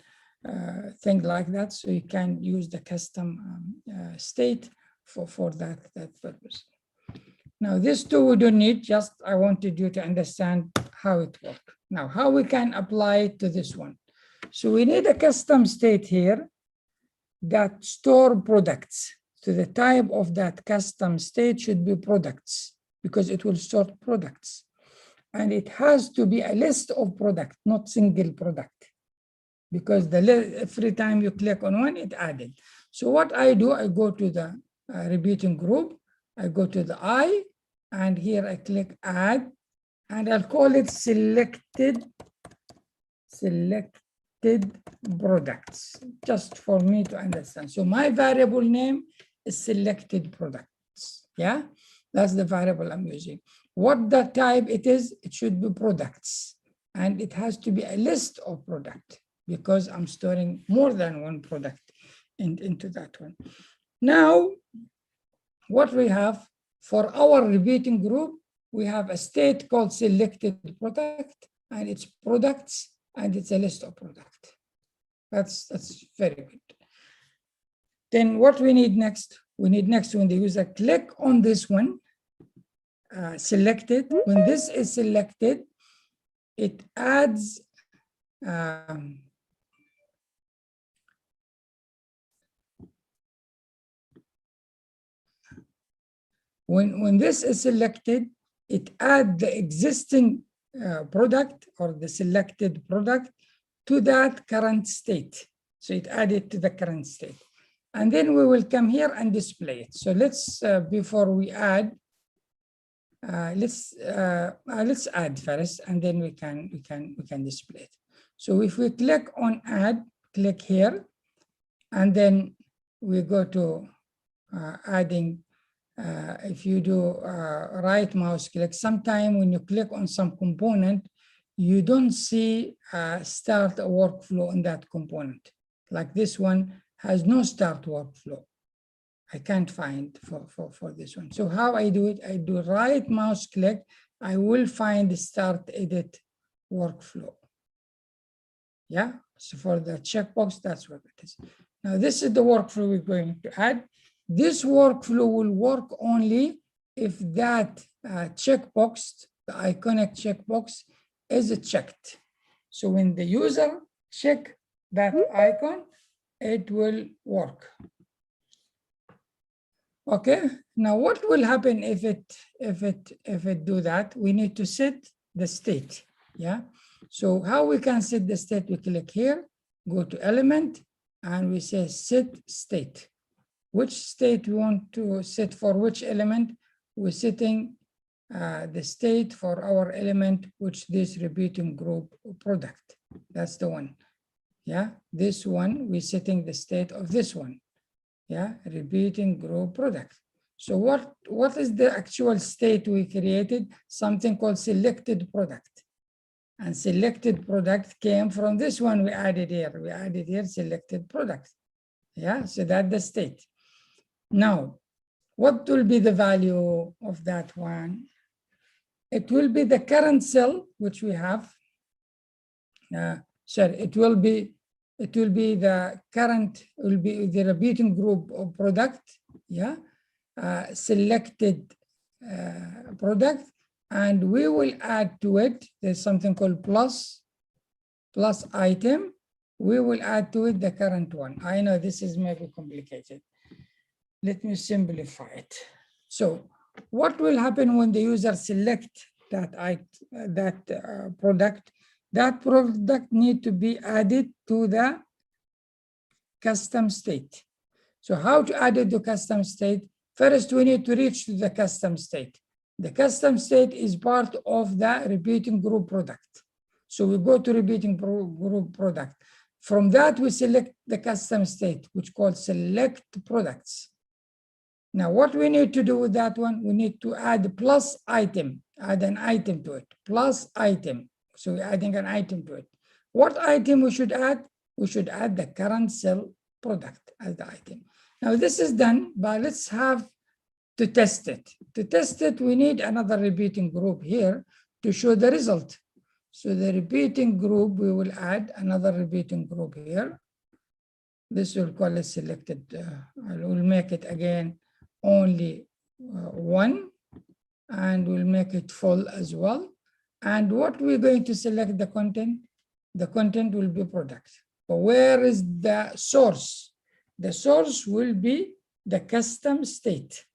A: things like that. So you can use the custom state for that purpose. Now, these two we don't need, just I wanted you to understand how it works. Now, how we can apply it to this one. So we need a custom state here that store products. So the type of that custom state should be products, because it will store products. And it has to be a list of products, not single product, because every time you click on one, it added. So what I do, I go to the repeating group, I go to the I, and here I click add, and I'll call it selected products, just for me to understand. So my variable name is selected products. Yeah, that's the variable I'm using. What the type it is, it should be products, and it has to be a list of product, because I'm storing more than one product into that one. Now, what we have for our repeating group, we have a state called selected product, and it's products, and it's a list of product. That's very good. Then what we need next? We need next, when the user click on this one, selected, when this is selected, it adds when this is selected, it adds the existing product or the selected product to that current state. So it added to the current state. And then we will come here and display it. So let's, before we add, let's add first, and then we can display it. So if we click on add, click here, and then we go to adding. If you do right mouse click, sometime when you click on some component, you don't see start a workflow in that component. Like this one has no start workflow. I can't find for this one. So how I do it, I do right mouse click, I will find the start edit workflow. Yeah, so for the checkbox, that's what it is. Now, this is the workflow we're going to add. This workflow will work only if that checkbox, the iconic checkbox, is checked. So when the user check that icon, it will work. Okay, now what will happen if it do that? We need to set the state. Yeah, so how we can set the state? We click here, go to element, and we say set state. Which state we want to set for which element? We're setting the state for our element, which this repeating group product. That's the one. Yeah, this one, we're setting the state of this one. Yeah, repeating group product. So what is the actual state we created? Something called selected product. And selected product came from this one we added here. We added here selected product. Yeah, so that's the state. Now, what will be the value of that one? It will be the current cell, which we have. Sorry, it will be the current, will be the repeating group of product, yeah, selected product, and we will add to it, there's something called plus item. We will add to it the current one. I know this is maybe complicated. Let me simplify it. So what will happen when the user select that product? That product need to be added to the custom state. So how to add it to custom state? First, we need to reach to the custom state. The custom state is part of the repeating group product. So we go to repeating group product. From that, we select the custom state, which called select products. Now, what we need to do with that one, we need to add plus item, add an item to it, plus item. So we're adding an item to it. What item we should add? We should add the current cell product as the item. Now this is done, but let's have to test it. To test it, we need another repeating group here to show the result. So the repeating group, we will add another repeating group here. This will call it selected. I will make it again only one, and we'll make it full as well. And what we're going to select the content will be product. But where is the source? The source will be the custom state.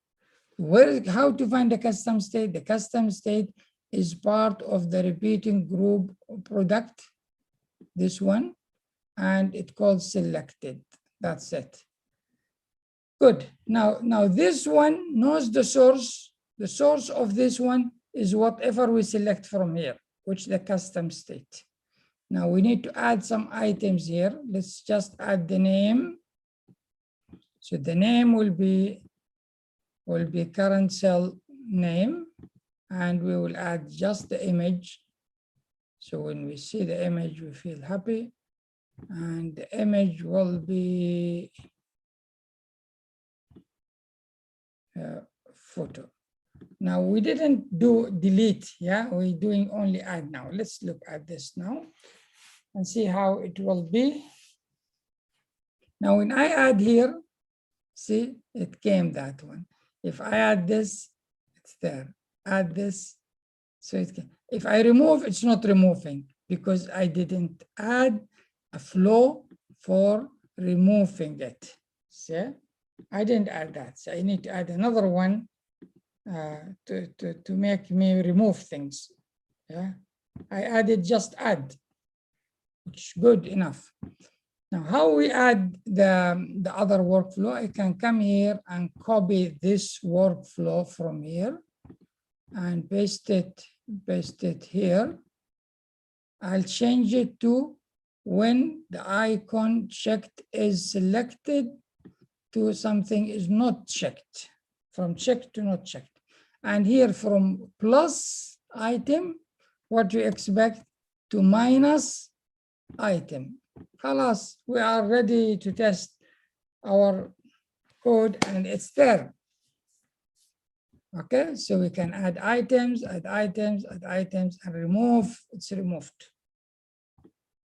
A: How to find the custom state? The custom state is part of the repeating group product, this one, and it's called selected. That's it. Good. Now this one knows the source. The source of this one is whatever we select from here, which is the custom state. Now we need to add some items here. Let's just add the name. So the name will be current cell name, and we will add just the image. So when we see the image, we feel happy, and the image will be photo. Now we didn't do delete, yeah, we're doing only add now. Let's look at this now and see how it will be. Now when I add here, see, it came that one. If I add this, it's there. Add this, so it can. If I remove, it's not removing because I didn't add a flow for removing it. See, I didn't add that, so I need to add another one to make me remove things. Yeah, I added just add, which is good enough. Now, how we add the other workflow? I can come here and copy this workflow from here and paste it here. I'll change it to when the icon checked is selected to something is not checked, from checked to not checked. And here from plus item, what we expect to minus item. Halas, we are ready to test our code and it's there. Okay, so we can add items, add items, add items, and remove, it's removed.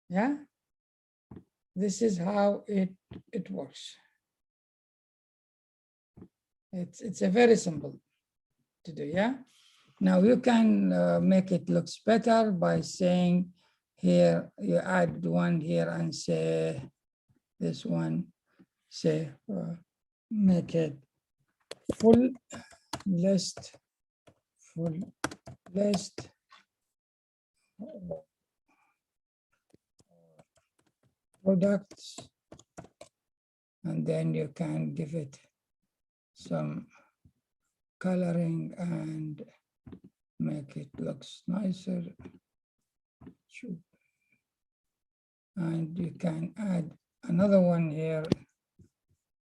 A: Yeah, this is how it works. It's a very simple to do, yeah. Now you can make it looks better by saying here, you add one here and say this one, say make it full list products, and then you can give it some coloring and make it looks nicer. And you can add another one here.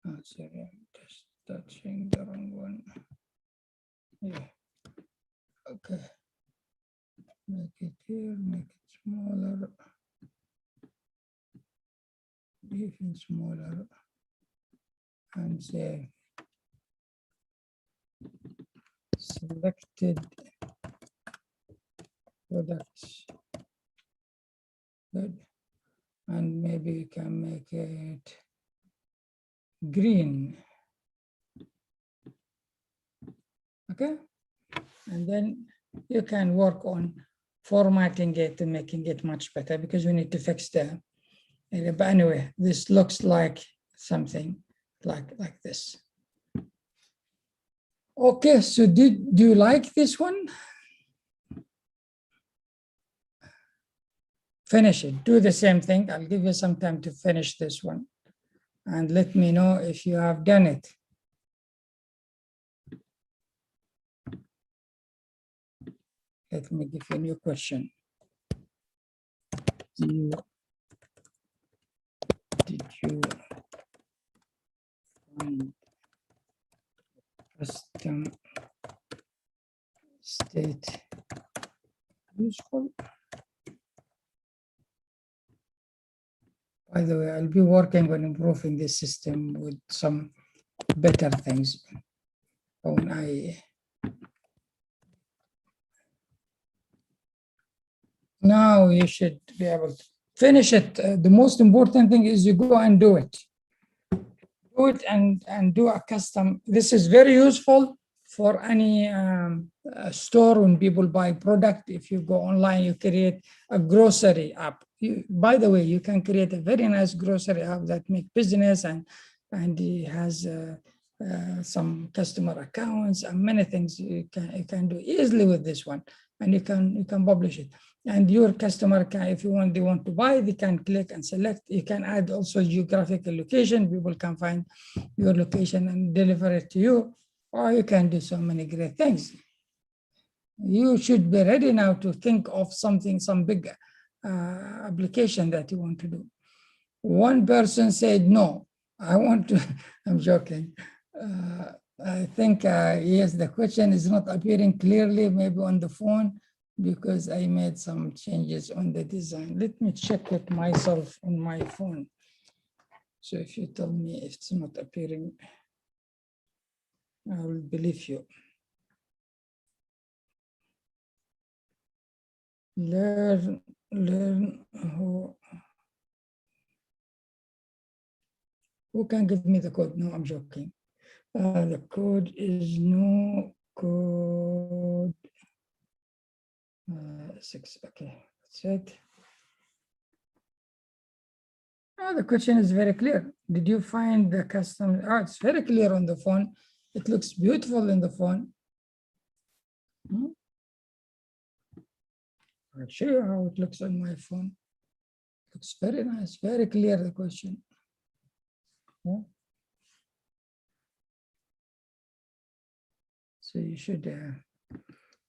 A: Oh, sorry, I'm just touching the wrong one. Yeah. Okay. Make it here, make it smaller. Even smaller. And say selected products. Good. And maybe you can make it green. Okay. And then you can work on formatting it and making it much better, because we need to fix the area. But anyway, this looks like something like this. Okay, so do you like this one? Finish it, do the same thing. I'll give you some time to finish this one and let me know if you have done it. Let me give you a new question. Did you find custom state useful? By the way, I'll be working on improving this system with some better things. When now you should be able to finish it. The most important thing is you go and do it. Do it and do a custom. This is very useful for any store when people buy product. If you go online, you create a grocery app. By the way, you can create a very nice grocery app that make business and it has some customer accounts and many things you can do easily with this one, and you can publish it. And your customer can, if they want to buy, they can click and select. You can add also geographical location. People can find your location and deliver it to you, or you can do so many great things. You should be ready now to think of something, some big application that you want to do. One person said, no, I want to, I'm joking. I think, yes, the question is not appearing clearly, maybe on the phone, because I made some changes on the design. Let me check it myself on my phone. So if you tell me if it's not appearing, I will believe you. Learn who can give me the code? No, I'm joking. The code is no code 6. Okay, that's it. The question is very clear. Did you find the custom? Oh, it's very clear on the phone. It looks beautiful in the phone. I'll show you how it looks on my phone. Looks very nice, very clear, the question. Yeah. So you should,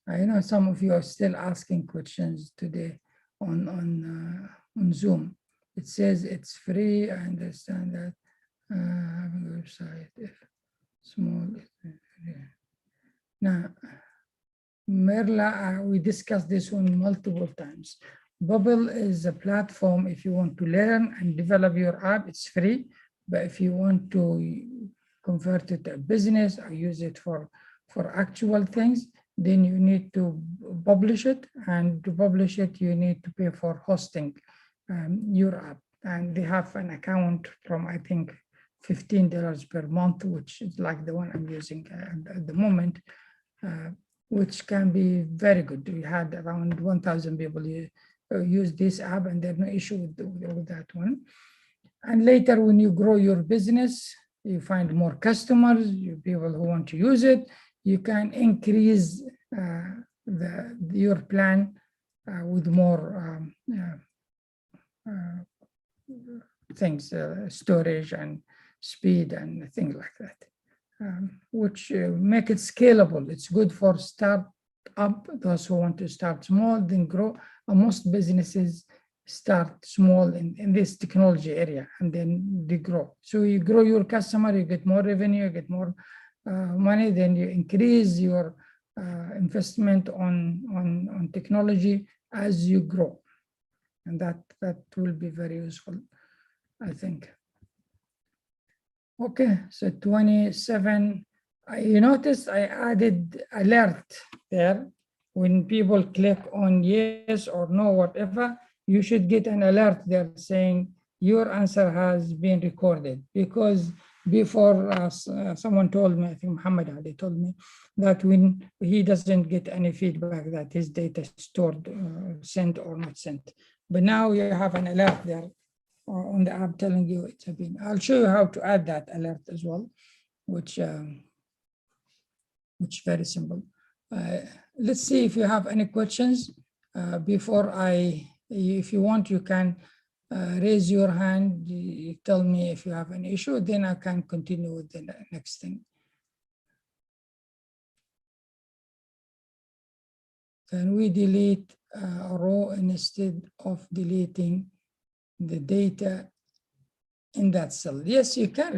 A: I know some of you are still asking questions today on Zoom. It says it's free. I understand that. Having a website, if small. Now, Merla, we discussed this one multiple times. Bubble is a platform if you want to learn and develop your app, it's free. But if you want to convert it to a business or use it for for actual things, then you need to publish it, and to publish it, you need to pay for hosting your app. And they have an account from, I think, $15 per month, which is like the one I'm using at the moment, which can be very good. We had around 1,000 people use this app, and there's no issue with that one. And later, when you grow your business, you find more customers, people who want to use it, you can increase your plan with more things, storage and speed and things like that, which make it scalable. It's good for start up, those who want to start small, then grow. Most businesses start small in this technology area, and then they grow. So you grow your customer, you get more revenue, you get more money, then you increase your investment on technology as you grow. And that will be very useful, I think. Okay, so 27, you notice I added alert there. When people click on yes or no, whatever, you should get an alert there saying your answer has been recorded. Because before someone told me, I think Muhammad Ali told me, that when he doesn't get any feedback that his data stored, sent or not sent. But now you have an alert there on the app telling you it's been. I'll show you how to add that alert as well, which very simple. Let's see if you have any questions before if you want, you can raise your hand, you tell me if you have an issue, then I can continue with the next thing. Can we delete a row instead of deleting the data in that cell? Yes, you can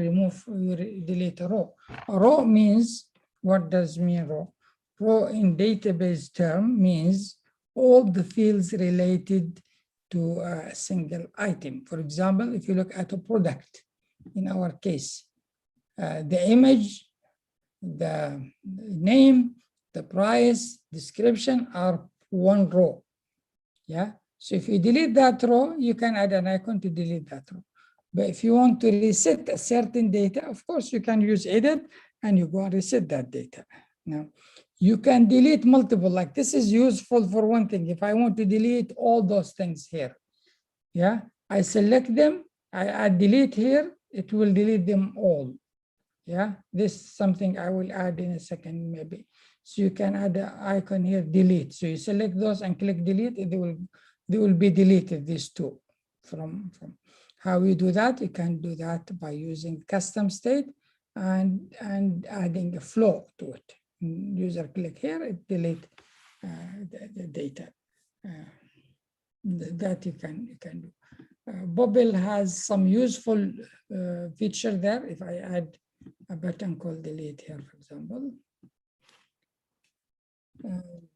A: delete a row. A row means, what does mean row? Row in database term means all the fields related to a single item. For example, if you look at a product, in our case, the image, the name, the price, description are one row. Yeah. So if you delete that row, you can add an icon to delete that row. But if you want to reset a certain data, of course, you can use edit and you go and reset that data. Now, you can delete multiple, like this is useful for one thing. If I want to delete all those things here, yeah, I select them, I add delete here, it will delete them all. Yeah, this is something I will add in a second, maybe. So you can add an icon here, delete. So you select those and click delete, they will be deleted, these two. From how you do that, you can do that by using CustomState and adding a flow to it. User click here, it delete the data. That you can do. Bubble has some useful feature there. If I add a button called delete here, for example,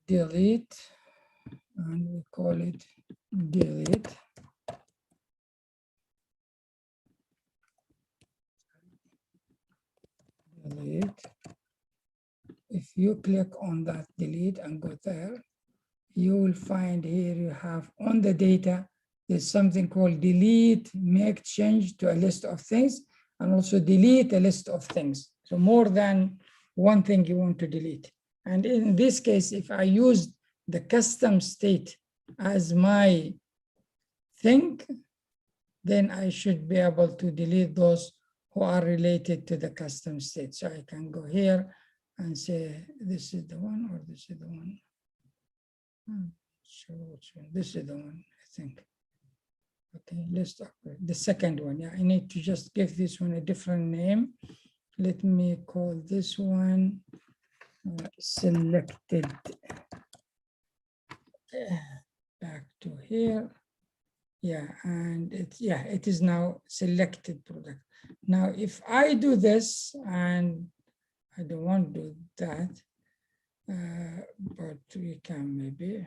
A: delete, and we call it delete. Delete. If you click on that delete and go there, you will find here you have on the data, there's something called delete, make change to a list of things, and also delete a list of things. So more than one thing you want to delete. And in this case, if I use the custom state as my thing, then I should be able to delete those who are related to the custom state. So I can go here and say, this is the one, or this is the one. So which one? This is the one, I think. Okay, let's start with the second one. Yeah, I need to just give this one a different name. Let me call this one selected. Back to here. Yeah, and it is now selected product. Now, if I do this, and I don't want to do that, but we can maybe.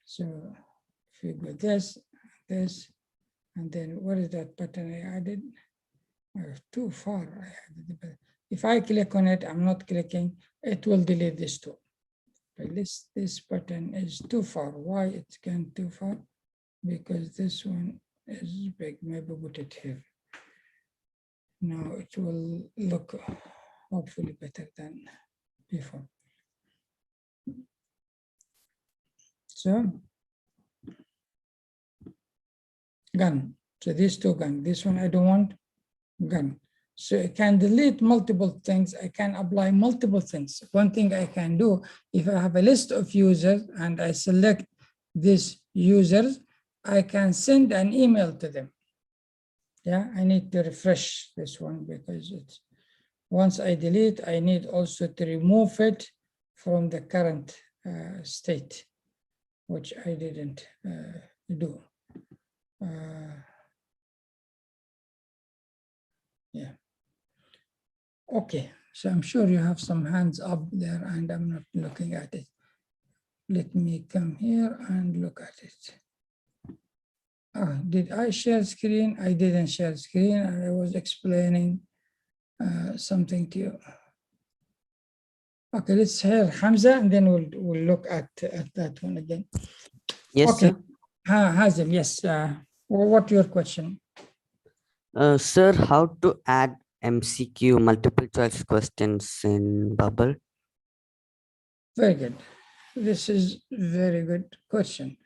A: So if you go this, and then what is that button I added? Too far. I added the button. If I click on it, I'm not clicking, it will delete this too. But this button is too far. Why it's gone too far? Because this one is big. Maybe put it here. Now it will look hopefully better than before. So gone. So these two gone. This one I don't want, gone. So I can delete multiple things. I can apply multiple things. One thing I can do, if I have a list of users and I select these users, I can send an email to them. Yeah, I need to refresh this one because it's, once I delete, I need also to remove it from the current state, which I didn't do. Yeah. Okay, so I'm sure you have some hands up there and I'm not looking at it. Let me come here and look at it. Did I share screen? I didn't share screen and I was explaining something to you. Okay, let's hear Hamza and then we'll look at that one again.
F: Yes,
A: Okay.
F: sir.
A: Hazim, yes. What's your question?
F: Sir, how to add MCQ multiple choice questions in Bubble?
A: Very good. This is very good question.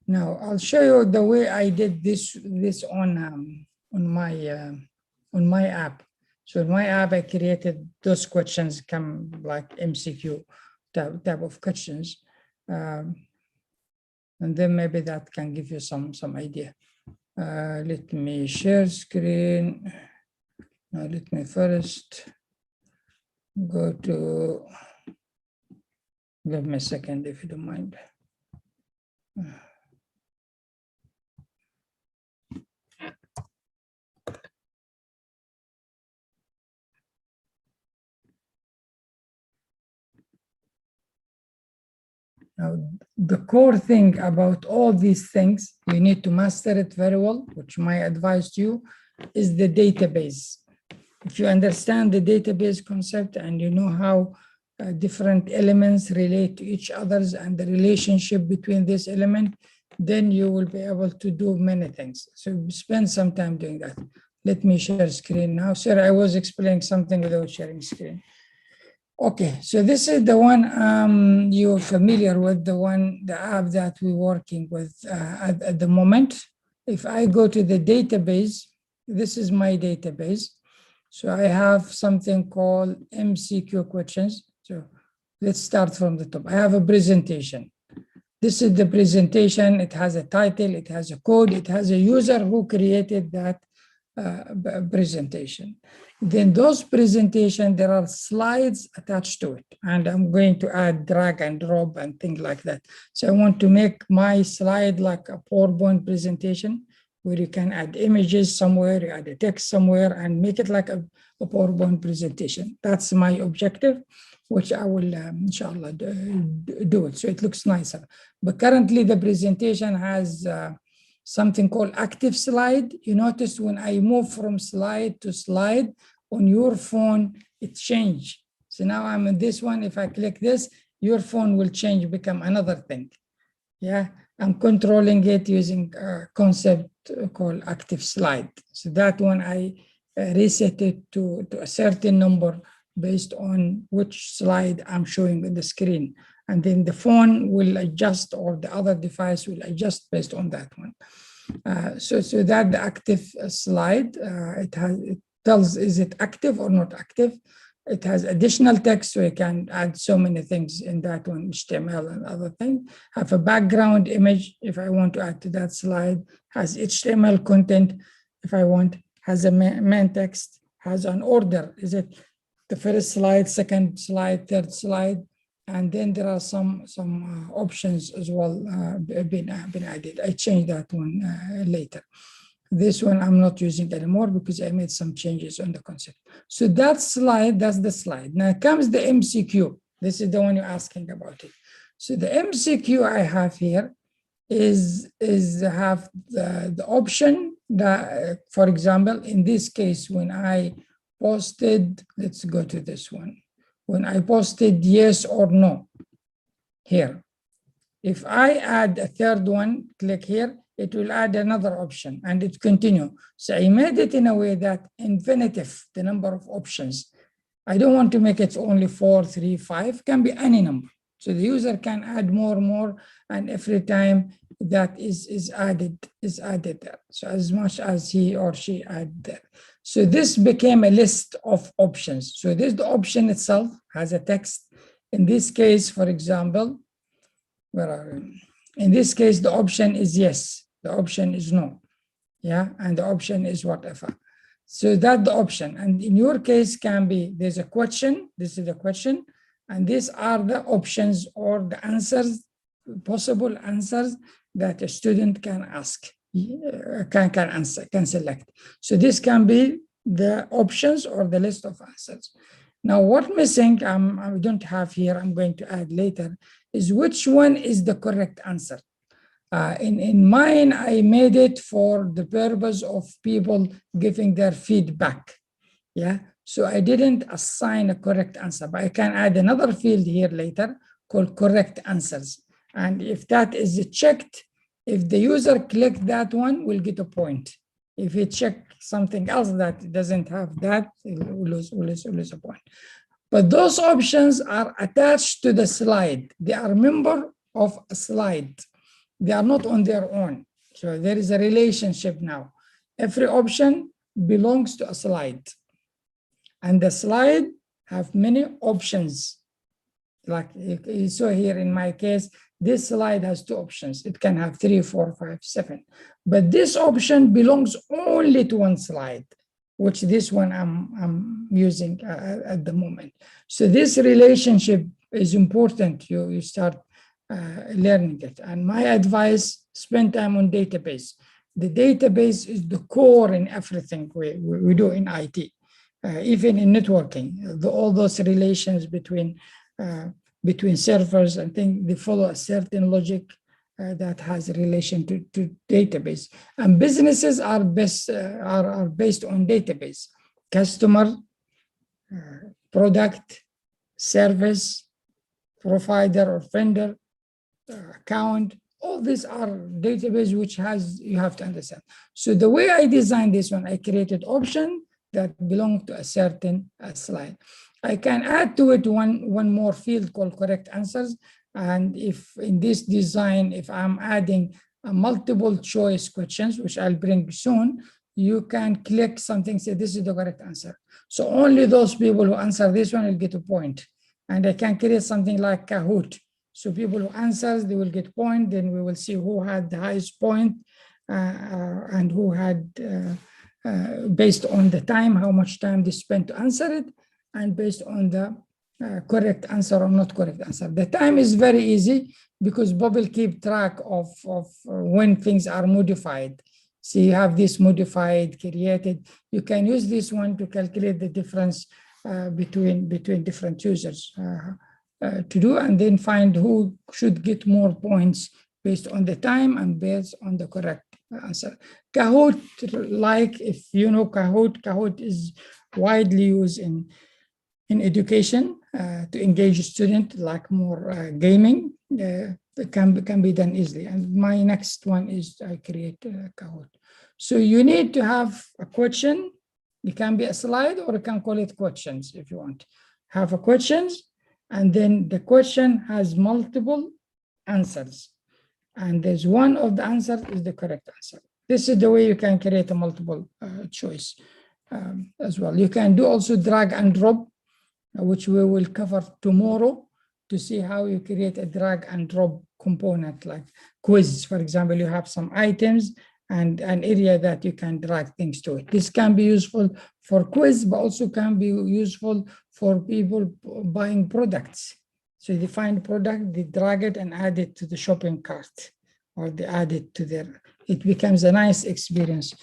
A: Now I'll show you the way I did this on my app. So in my app, I created those questions come like MCQ type of questions, and then maybe that can give you some idea. Let me share screen. Now let me first go to. Give me a second if you don't mind. Now, the core thing about all these things, you need to master it very well, which my advice to you is the database. If you understand the database concept and you know how different elements relate to each others and the relationship between this element, then you will be able to do many things. So spend some time doing that. Let me share screen now. Sir, I was explaining something without sharing screen. Okay, so this is the one you're familiar with, the app that we're working with at the moment. If I go to the database, this is my database. So I have something called MCQ questions. So let's start from the top. I have a presentation. This is the presentation. It has a title, it has a code, it has a user who created that presentation. Then those presentations, there are slides attached to it. And I'm going to add drag and drop and things like that. So I want to make my slide like a PowerPoint presentation where you can add images somewhere, you add a text somewhere and make it like a PowerPoint presentation. That's my objective, which I will, inshallah, do it. So it looks nicer. But currently the presentation has something called active slide. You notice when I move from slide to slide on your phone, it changed. So now I'm in this one. If I click this, your phone will change, become another thing. Yeah, I'm controlling it using a concept called active slide. So that one I reset it to a certain number based on which slide I'm showing on the screen. And then the phone will adjust or the other device will adjust based on that one. So that the active slide, it tells is it active or not active. It has additional text, so you can add so many things in that one, HTML and other things. Have a background image if I want to add to that slide. Has HTML content if I want. Has a main text. Has an order. Is it the first slide, second slide, third slide? And then there are some options as well been added. I changed that one later. This one I'm not using anymore because I made some changes on the concept. So that slide, that's the slide. Now comes the MCQ. This is the one you're asking about it. So the MCQ I have here is have the option that, for example, in this case, when I posted, let's go to this one. When I posted yes or no here, if I add a third one, click here, it will add another option and it continue. So I made it in a way that infinitive, the number of options. I don't want to make it only 4, 3, 5, can be any number. So the user can add more, and every time that is added there. So as much as he or she add there. So this became a list of options. So this, the option itself has a text. In this case, for example, where are we? In this case, the option is yes, the option is no, yeah, and the option is whatever. So that's the option. And in your case can be, there's a question, this is the question, and these are the options or the answers, possible answers that a student can ask, can answer, can select. So this can be the options or the list of answers. Now what missing, I don't have here, I'm going to add later, is which one is the correct answer. In mine, I made it for the purpose of people giving their feedback. Yeah, so I didn't assign a correct answer, but I can add another field here later called correct answers. And if that is checked, if the user clicked that one, we'll get a point. If he check something else that doesn't have that, we'll lose a point. But those options are attached to the slide. They are a member of a slide. They are not on their own. So there is a relationship now. Every option belongs to a slide. And the slide have many options. Like you saw here in my case, this slide has 2 options. It can have 3, 4, 5, 7. But this option belongs only to one slide, which this one I'm using at the moment. So this relationship is important. You start learning it. And my advice, spend time on database. The database is the core in everything we do in IT, even in networking. All those relations between servers and things, they follow a certain logic that has a relation to database. And businesses are based on database. Customer, product, service, provider or vendor, account, all these are database which you have to understand. So the way I designed this one, I created option that belong to a certain slide. I can add to it one more field called correct answers. And if in this design, if I'm adding a multiple choice questions, which I'll bring soon, you can click something, say this is the correct answer. So only those people who answer this one will get a point. And I can create something like Kahoot. So people who answers, they will get point. Then we will see who had the highest point and who had, based on the time, how much time they spent to answer it, and based on the correct answer or not correct answer. The time is very easy because Bob will keep track of when things are modified. So you have this modified, created. You can use this one to calculate the difference between different users to do, and then find who should get more points based on the time and based on the correct answer. Kahoot, like if you know Kahoot is widely used in education to engage a student, like more gaming. It can be done easily. And my next one is I create Kahoot. So you need to have a question. It can be a slide, or you can call it questions if you want. Have a questions, and then the question has multiple answers. And there's one of the answers is the correct answer. This is the way you can create a multiple choice as well. You can do also drag and drop, which we will cover tomorrow, to see how you create a drag and drop component, like quiz. For example, you have some items and an area that you can drag things to it. This can be useful for quiz, but also can be useful for people buying products. So they find product, they drag it and add it to the shopping cart, or they add it to it becomes a nice experience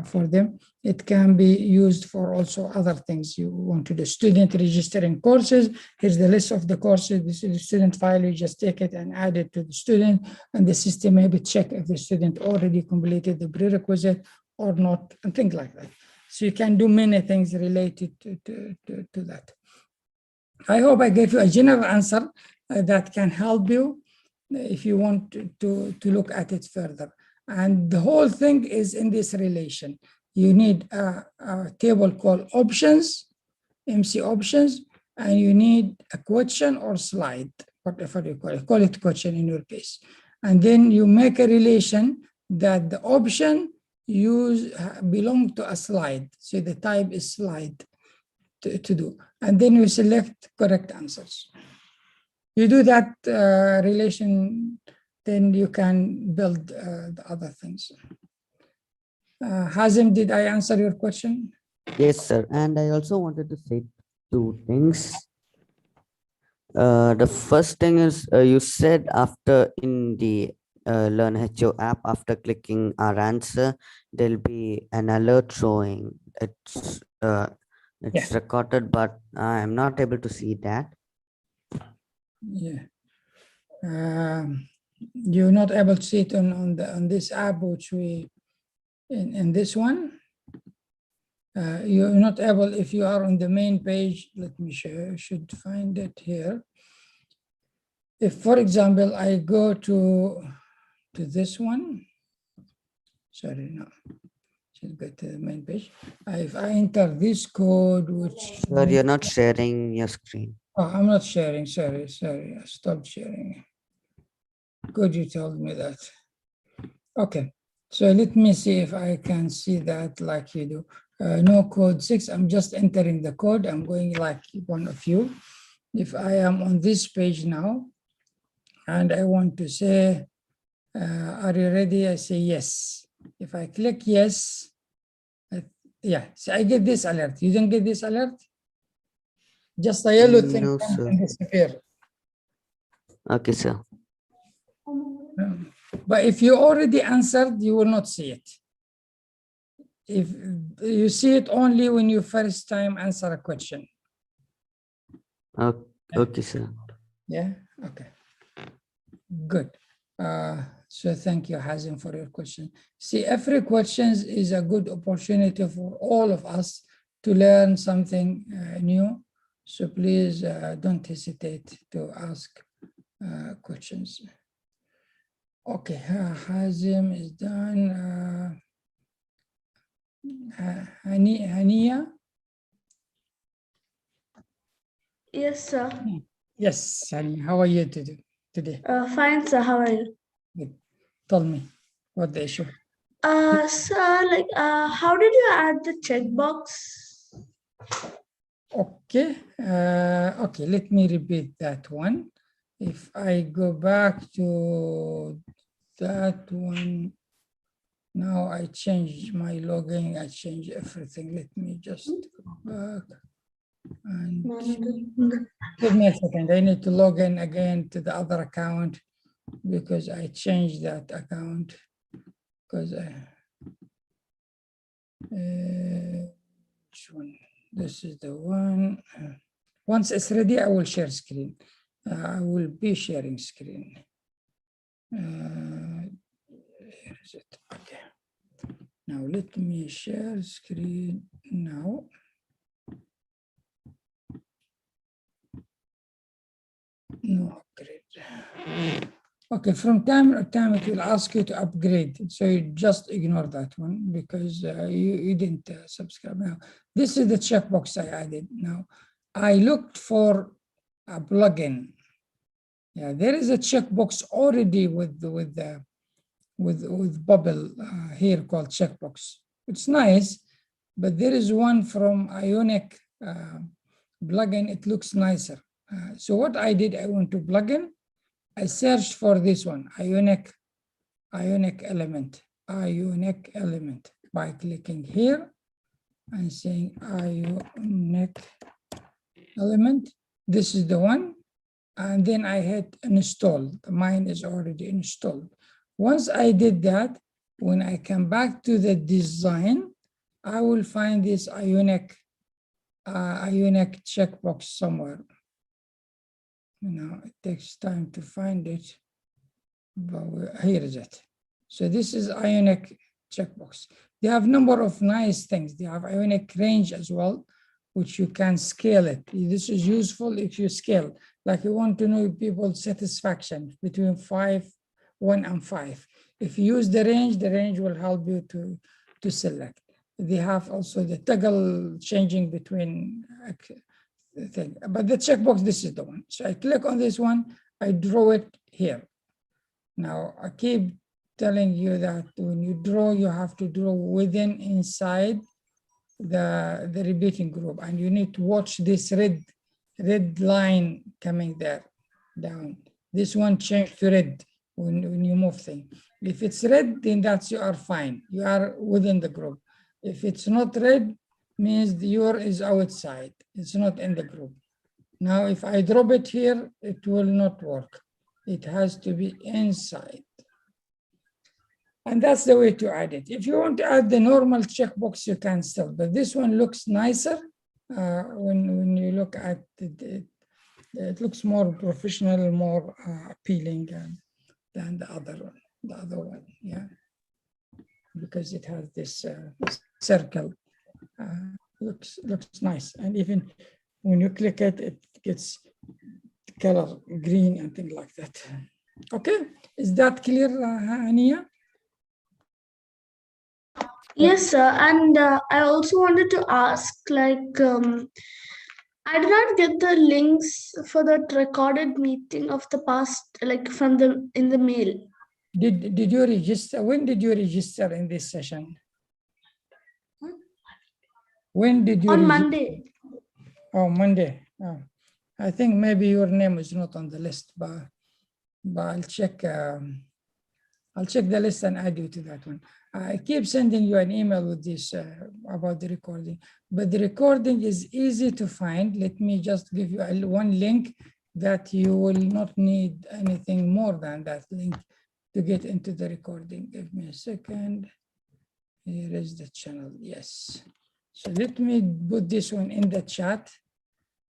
A: for them. It can be used for also other things you want to do. Student registering courses. Here's the list of the courses. This is the student file. You just take it and add it to the student, and the system maybe check if the student already completed the prerequisite or not, and things like that. So you can do many things related to that. I hope I gave you a general answer that can help you if you want to look at it further. And the whole thing is in this relation. You need a table called options, MC options, and you need a question or slide, whatever you call it question in your case. And then you make a relation that the option belong to a slide. So the type is slide to do. And then you select correct answers. You do that relation, then you can build the other things. Hazim, did I answer your question?
F: Yes, sir. And I also wanted to say two things. The first thing is you said after in the Learn HO app, after clicking our answer, there'll be an alert showing. It's recorded, but I'm not able to see that.
A: Yeah. You're not able to see it on this app, which we in this one. You're not able, if you are on the main page, let me show you, should find it here. If, for example, I go to this one, sorry, no, should go to the main page. If I enter this code, which...
F: Sir, you're not sharing your screen.
A: Oh, I'm not sharing, sorry, I stopped sharing. Good, you told me that. Okay, so let me see if I can see that like you do. No code 6, I'm just entering the code. I'm going like one of you. If I am on this page now, and I want to say, are you ready? I say yes. If I click yes, yeah, so I get this alert. You don't get this alert? Just a yellow thing
F: No,
A: comes
F: sir.
A: and disappear.
F: Okay, sir.
A: But if you already answered, you will not see it. If you see it only when you first time answer a question.
F: Okay, sir.
A: Yeah, okay. Good. So thank you, Hazim, for your question. See, every question is a good opportunity for all of us to learn something new. So please don't hesitate to ask questions. Okay, Hazim is done. Hania?
G: Yes, sir.
A: Yes, Hania, how are you today?
G: Fine, sir. How are you?
A: Good. Tell me what the issue.
G: Sir, how did you add the checkbox?
A: Okay, okay, let me repeat that one. If I go back to that one, now I change my login, I change everything. Let me just go back and give me a second. I need to log in again to the other account because I changed that account because which one? This is the one. Once it's ready, I will share screen. I will be sharing screen. Here is it? Okay. Now let me share screen now. No upgrade. Okay, from time to time it will ask you to upgrade. So you just ignore that one because you didn't subscribe. Now, this is the checkbox I added. Now, I looked for a plugin. Yeah, there is a checkbox already with bubble here called checkbox. It's nice, but there is one from Ionic plugin. It looks nicer. So what I did, I went to plugin. I searched for this one, Ionic element by clicking here and saying Ionic element. This is the one. And then I hit install. Mine is already installed. Once I did that, when I come back to the design, I will find this Ionic checkbox somewhere. It takes time to find it, but here is it. So this is Ionic checkbox. They have number of nice things. They have ionic range as well, which you can scale it. This is useful if you scale, like you want to know people's satisfaction between 1 and 5. If you use the range will help you to select. They have also the toggle changing between thing. But the checkbox, this is the one. So I click on this one, I draw it here. Now I keep telling you that when you draw, you have to draw within inside the repeating group, and you need to watch this red line coming there down. This one changed to red when you move thing. If it's red, then that's you are fine. You are within the group. If it's not red, means your is outside. It's not in the group. Now, if I drop it here, it will not work. It has to be inside. And that's the way to add it. If you want to add the normal checkbox, you can still, but this one looks nicer when you look at it. It looks more professional, more appealing than the other one, yeah, because it has this circle. Looks nice, and even when you click it, it gets color green and things like that. Okay, is that clear, Hania?
G: Yes, sir. And I also wanted to ask, like, I did not get the links for that recorded meeting of the past, like in the mail.
A: Did you register? When did you register in this session? When did you
G: On
A: register?
G: Monday.
A: Oh, Monday. Oh, I think maybe your name is not on the list, but I'll check. I'll check the list and add you to that one. I keep sending you an email with this about the recording, but the recording is easy to find. Let me just give you one link that you will not need anything more than that link to get into the recording. Give me a second. Here is the channel. Yes. So let me put this one in the chat.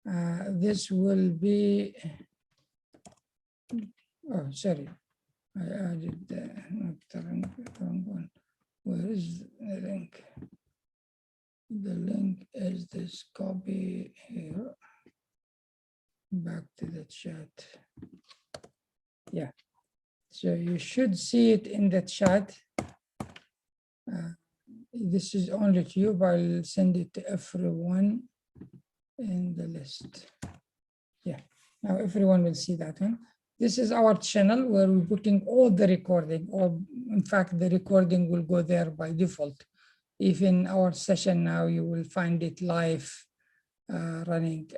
A: This will be, oh, sorry. I added not the wrong one. Where is the link? The link is this copy here. Back to the chat. Yeah. So you should see it in the chat. This is only to you, but I'll send it to everyone in the list. Yeah. Now everyone will see that one. This is our channel where we're putting all the recording, or in fact, the recording will go there by default. Even our session now, you will find it live running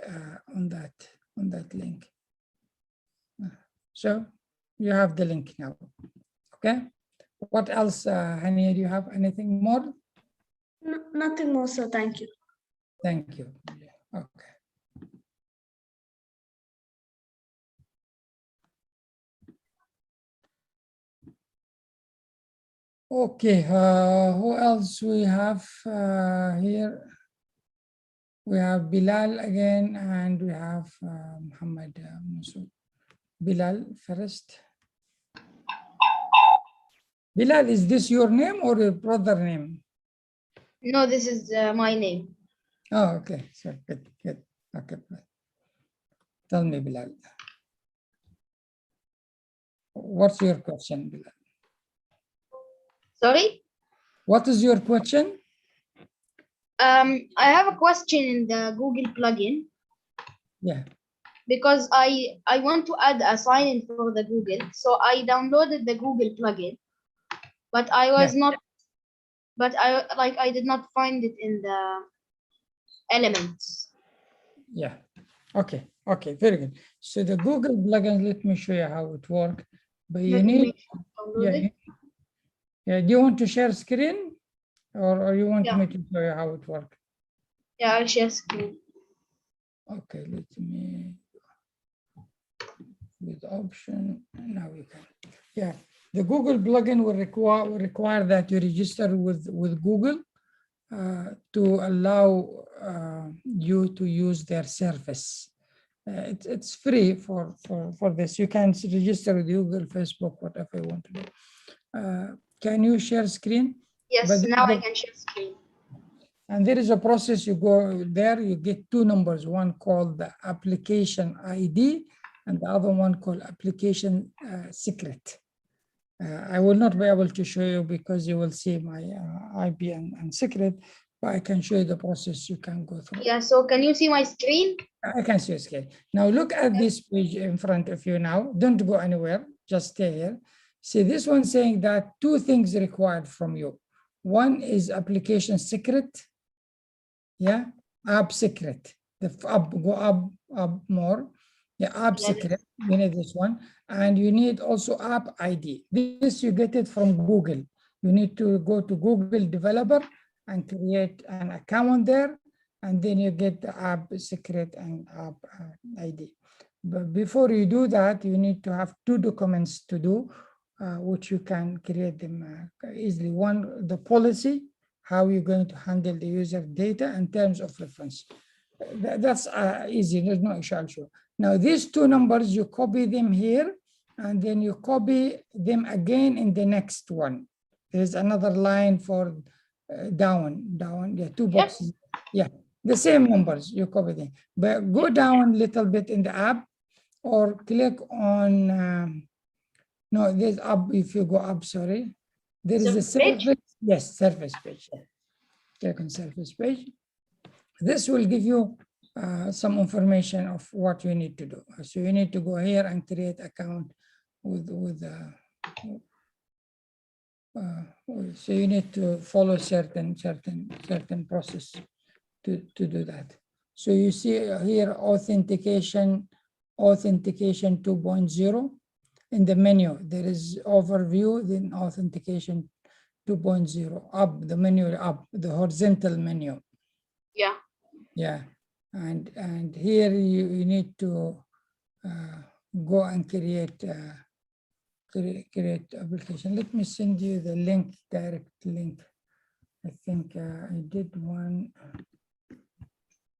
A: on that link. So you have the link now, okay? What else, Hania, do you have anything more?
G: No, nothing more, sir. Thank you.
A: Thank you. Okay. Okay, who else we have here? We have Bilal again, and we have Muhammad Masood. Bilal first. Bilal, is this your name or your brother name?
B: No, this is my name.
A: Oh, okay, so good. Okay, tell me, Bilal. What's your question, Bilal?
B: Sorry?
A: What is your question?
B: I have a question in the Google plugin.
A: Yeah.
B: Because I want to add a sign-in for the Google. So I downloaded the Google plugin, but I was not, but I did not find it in the elements.
A: Yeah. Okay. Very good. So the Google plugin, let me show you how it works. But you need, yeah. Do you want to share screen, or you want me to show you how it works?
B: Yeah, I'll share screen.
A: Okay, let me with option. Now we can. Yeah, the Google plugin will require that you register with Google to allow you to use their service. It's free for this. You can register with Google, Facebook, whatever you want to do. Can you share screen?
B: Yes,
A: But
B: now I can share screen.
A: and there is a process, you go there, you get two numbers, one called the application ID and the other one called application secret. I will not be able to show you because you will see my IP and secret, but I can show you the process you can go through.
B: Yeah, so can you see my screen?
A: I can see your screen. Now look at this page in front of you now. Don't go anywhere, just stay here. See this one saying that two things required from you. One is application secret. Yeah, app secret. The up, go up more. Yeah, app
B: Yeah,
A: secret. You need this one, and you need also app ID. This you get it from Google. You need to go to Google Developer and create an account there, and then you get the app secret and app ID. But before you do that, you need to have two documents to do, which you can create them easily. One, the policy, how you're going to handle the user data in terms of reference. That's easy, there's no issue. Now these two numbers, you copy them here, and then you copy them again in the next one. There's another line for down, yeah, two boxes. Yeah, the same numbers, you copy them. But go down a little bit in the app, or click on, no, there's up, if you go up, sorry. There is a
B: Surface page?
A: surface, yes, surface page. Click on surface page. This will give you some information of what you need to do. So you need to go here and create account so you need to follow certain process to do that. So you see here authentication 2.0. In the menu, there is overview, then authentication 2.0, up the menu, up the horizontal menu.
B: Yeah.
A: Yeah, and here you need to go and create application. Let me send you the link, direct link. I think I did one.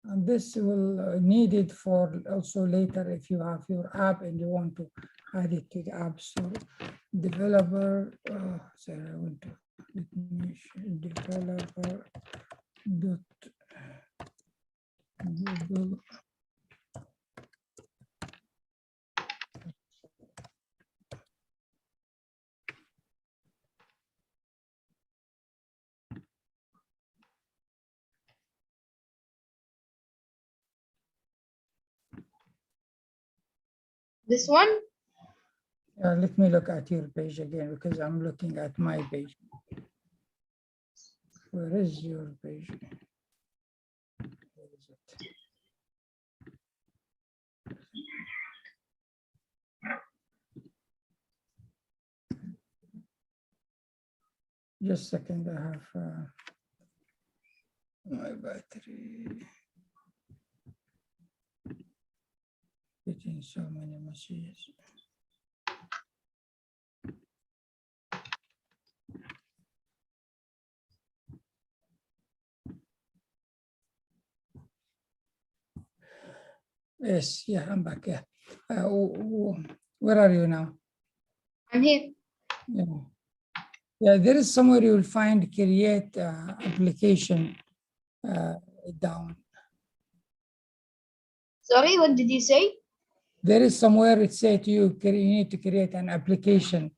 A: And this will need it for also later if you have your app and you want to add it to the app store. Developer, sorry, I want to let me developer dot Google.
B: This one?
A: Let me look at your page again because I'm looking at my page. Where is your page? Where is it? Just a second, I have my battery. Getting so many messages. Yes, yeah, I'm back. Yeah. Where are you now?
B: I'm here.
A: Yeah. Yeah, there is somewhere you will find create application down.
B: Sorry, what did you say?
A: There is somewhere it said to you, you need to create an application.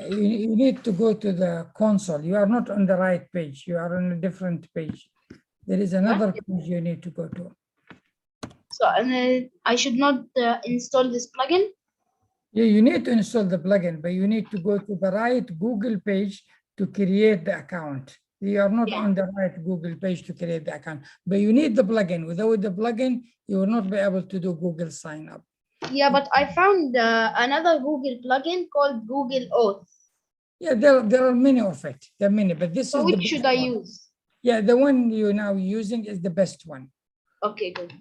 A: You need to go to the console. You are not on the right page. You are on a different page. There is another page you need to go to.
B: So I should not install this plugin?
A: Yeah, you need to install the plugin, but you need to go to the right Google page to create the account. You are not on the right Google page to create the account, but you need the plugin. Without the plugin, you will not be able to do Google sign up.
B: Yeah, but I found another Google plugin called Google Auth.
A: Yeah, there are many of it. There are many, but this
B: So
A: is
B: which
A: the
B: should
A: best
B: I
A: one.
B: use?
A: Yeah, the one you're now using is the best one.
B: Okay, good.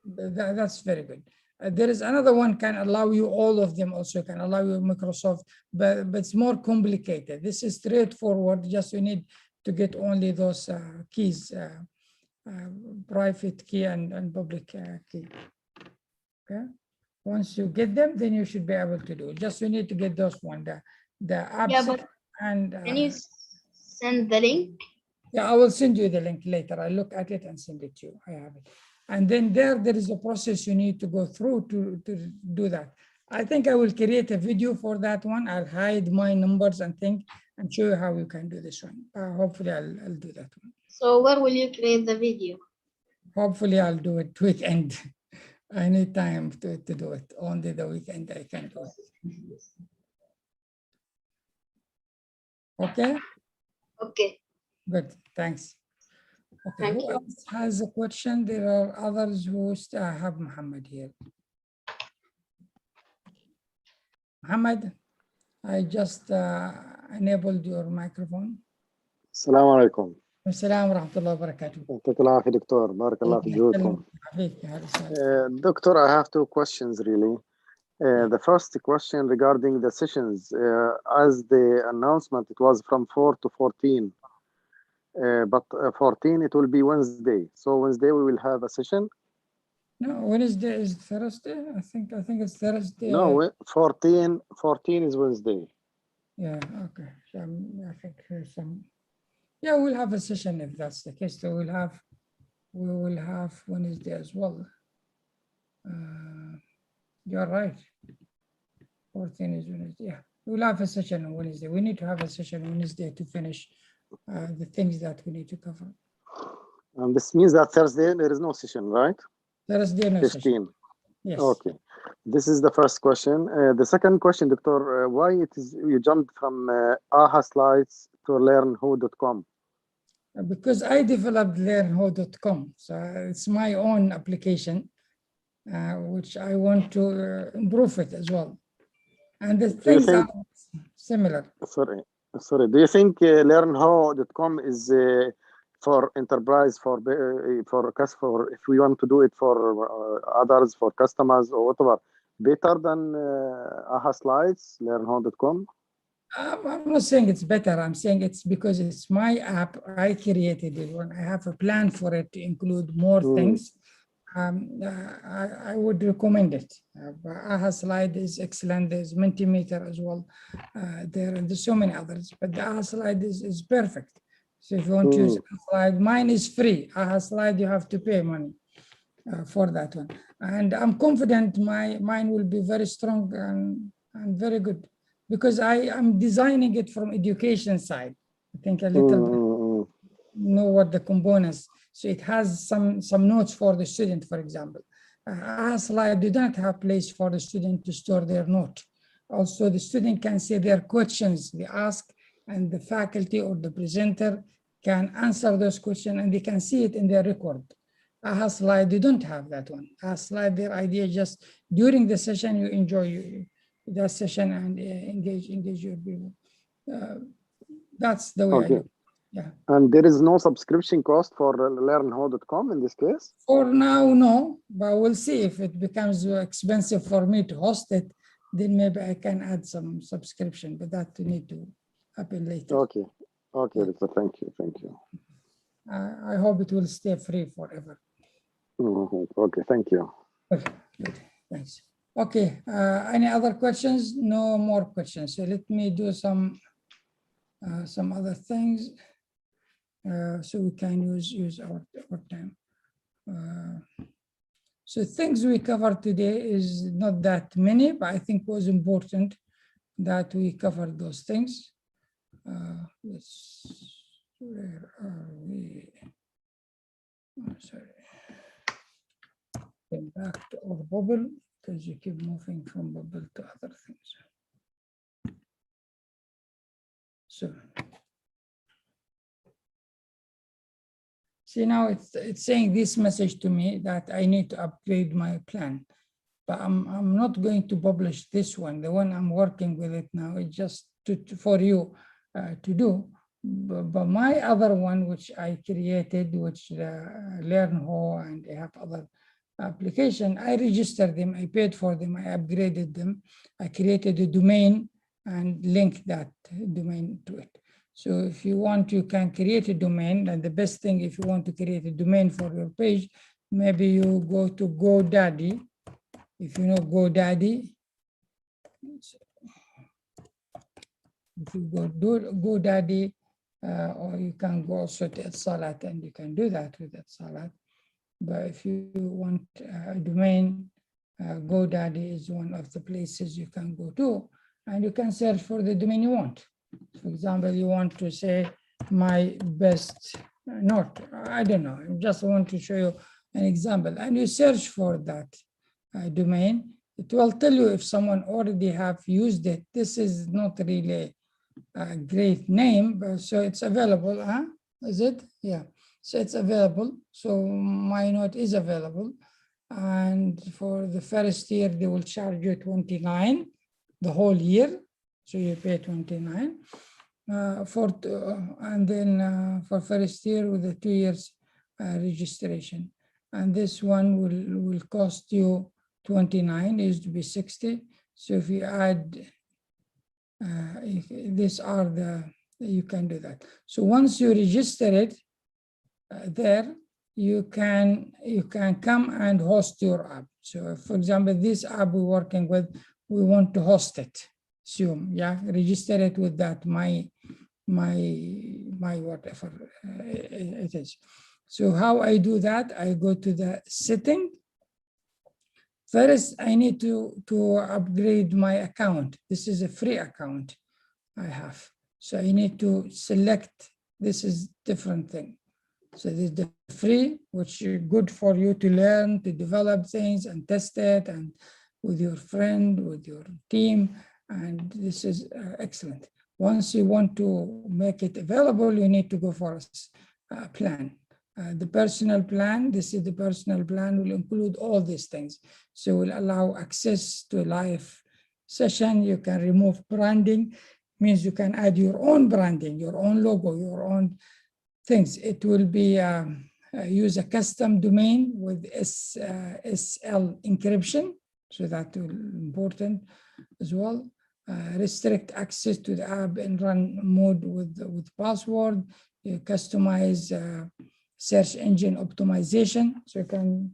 A: That's very good. There is another one can allow you all of them also can allow you Microsoft, but it's more complicated. This is straightforward. Just you need to get only those keys, private key and public key. Okay. Once you get them, then you should be able to do it. Just you need to get those one, the app
B: Yeah, but
A: and
B: can you send the link?
A: Yeah, I will send you the link later. I look at it and send it to you. I have it. And then there is a process you need to go through to do that. I think I will create a video for that one. I'll hide my numbers and things and show you how you can do this one. Hopefully I'll do that one.
B: So where will you create the video?
A: Hopefully I'll do it weekend. I need time to do it. Only the weekend I can do it. Okay,
B: Okay.
A: good, thanks. Okay,
B: Thank
A: who
B: you.
A: else has a question? There are others who still have Muhammad here. Muhammad, I just enabled your microphone.
H: السلام عليكم.
A: السلام ورحمة الله وبركاته.
H: يعطيك العافية دكتور، بارك الله في جهودكم. Doctor, I have two questions really. The first question regarding the sessions. As the announcement, it was from 4 to 14. But 14, it will be Wednesday. So Wednesday we will have a session.
A: No, Wednesday is Thursday. I think it's Thursday.
H: No, 14 is Wednesday.
A: Yeah, okay. I think there's some. Yeah, we'll have a session if that's the case. So we will have Wednesday as well. You're right. 14 is Wednesday. Yeah, we'll have a session on Wednesday. We need to have a session on Wednesday to finish the things that we need to cover.
H: And this means that Thursday there is no session, right?
A: Thursday, no
H: 15.
A: session. Yes.
H: Okay. This is the first question. The second question, Doctor, why it is you jumped from AHA slides to learnwho.com?
A: Because I developed learnwho.com. So it's my own application, which I want to improve it as well. And the things are similar.
H: Sorry. Do you think learnwho.com is for enterprise, for if we want to do it for others, for customers or whatever, better than AHA slides, learnwho.com?
A: I'm not saying it's better. I'm saying it's because it's my app. I created it. When I have a plan for it to include more things, I would recommend it. AHA slide is excellent. There's Mentimeter as well. There's so many others, but the AHA slide is perfect. So if you want to use AHA slide, mine is free. AHA slide, you have to pay money for that one. And I'm confident mine will be very strong and very good, because I am designing it from education side. I think a little bit know what the components. So it has some notes for the student, for example. AHA slide do not have place for the student to store their note. Also, the student can see their questions they ask, and the faculty or the presenter can answer those questions, and they can see it in their record. AHA slide, they don't have that one. AHA slide, their idea just during the session, you enjoy that session and engage your people. That's the way I do it. Yeah.
H: And there is no subscription cost for learnwho.com in this case?
A: For now, no, but we'll see if it becomes expensive for me to host it, then maybe I can add some subscription, but that need to happen later.
H: Okay, Doctor, thank you.
A: I hope it will stay free forever.
H: Okay, thank you.
A: Good, thanks. Okay, any other questions? No more questions. So let me do some other things so we can use our time. So things we covered today is not that many, but I think was important that we covered those things. Where are we? Oh, sorry. Get back to our bubble, because you keep moving from bubble to other things. So, see now it's saying this message to me that I need to upgrade my plan, but I'm not going to publish this one. The one I'm working with it now is just for you to do. But my other one, which I created, which learnwho, and I have other application, I registered them, I paid for them, I upgraded them, I created a domain and linked that domain to it. So if you want, you can create a domain, and the best thing, if you want to create a domain for your page, maybe you go to GoDaddy. If you know GoDaddy, if you go GoDaddy or you can go also to Salat, and you can do that with Salat. But if you want a domain, GoDaddy is one of the places you can go to, and you can search for the domain you want. For example, you want to say my best note, I don't know, I just want to show you an example, and you search for that domain. It will tell you if someone already have used it. This is not really a great name, but so it's available, huh? Is it? Yeah, so it's available. So my note is available. And for the first year, they will charge you 29 the whole year. So you pay 29 and then for first year with the 2 years registration. And this one will cost you 29, it used to be 60. So if you add, these are the, you can do that. So once you register it there, you can come and host your app. So for example, this app we're working with, we want to host it soon, yeah, register it with that, my whatever it is. So how I do that, I go to the setting. First, I need to upgrade my account. This is a free account I have. So I need to select, this is different thing. So this is the free, which is good for you to learn, to develop things and test it, and with your friend, with your team, and this is excellent. Once you want to make it available, you need to go for a plan. The personal plan, this is the personal plan, will include all these things. So will allow access to a live session. You can remove branding, means you can add your own branding, your own logo, your own things. It will be use a custom domain with SL encryption, so that will be important as well. Restrict access to the app and run mode with password. You customize search engine optimization, so you can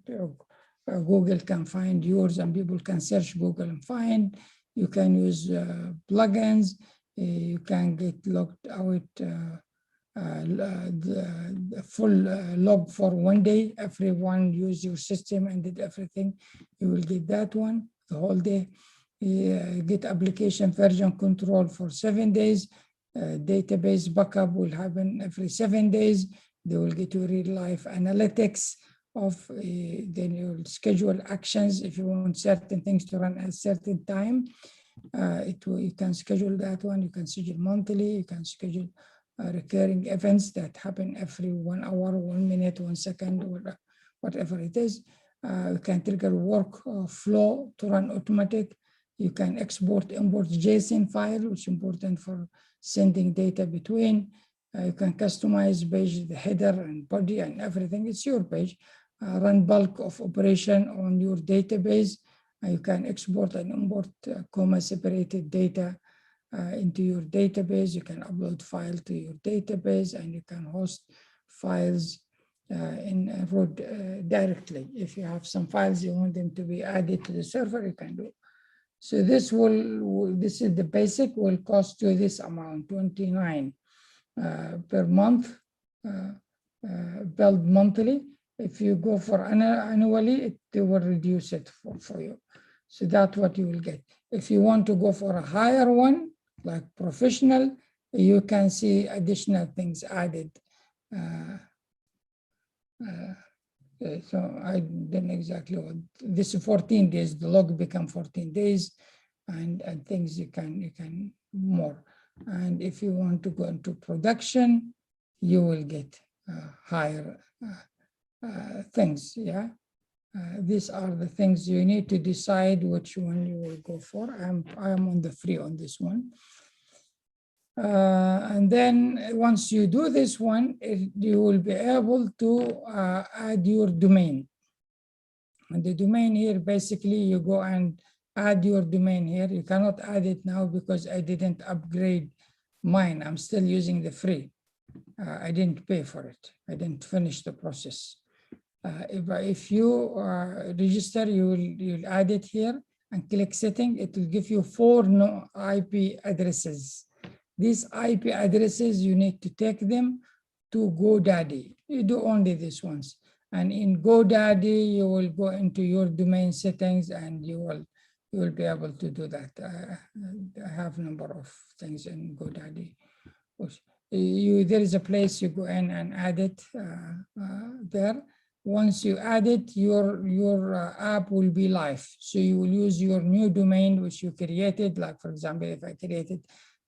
A: Google can find yours, and people can search Google and find. You can use plugins. You can get logged out. The full log for 1 day. Everyone use your system and did everything, you will get that one the whole day. Get application version control for 7 days. Database backup will happen every 7 days. They will get you real life analytics of, then you'll schedule actions if you want certain things to run at a certain time. You can schedule that one. You can schedule monthly. You can schedule recurring events that happen every 1 hour, 1 minute, 1 second, or whatever it is. You can trigger work flow to run automatic. You can export, import JSON file, which is important for sending data between. You can customize page, the header and body and everything. It's your page. Run bulk of operation on your database. You can export and import comma separated data into your database. You can upload file to your database, and you can host files in root directly. If you have some files you want them to be added to the server, you can do. So this this is the basic, will cost you this amount, 29 per month, billed monthly. If you go for annually, they will reduce it for you. So that's what you will get. If you want to go for a higher one, like professional, you can see additional things added. So I didn't exactly what this is 14 days, the log become 14 days, and things you can more. And if you want to go into production, you will get higher things. Yeah. These are the things you need to decide which one you will go for. I'm on the free on this one. And then once you do this one, you will be able to add your domain. And the domain here, basically you go and add your domain here. You cannot add it now because I didn't upgrade mine. I'm still using the free. I didn't pay for it. I didn't finish the process. If you register, you'll add it here and click setting. It will give you 4 IP addresses these IP addresses, you need to take them to GoDaddy. You do only this once. And in GoDaddy, you will go into your domain settings and you will be able to do that. I have a number of things in GoDaddy. There is a place you go in and add it there. Once you add it, your app will be live. So you will use your new domain which you created. Like for example, if I created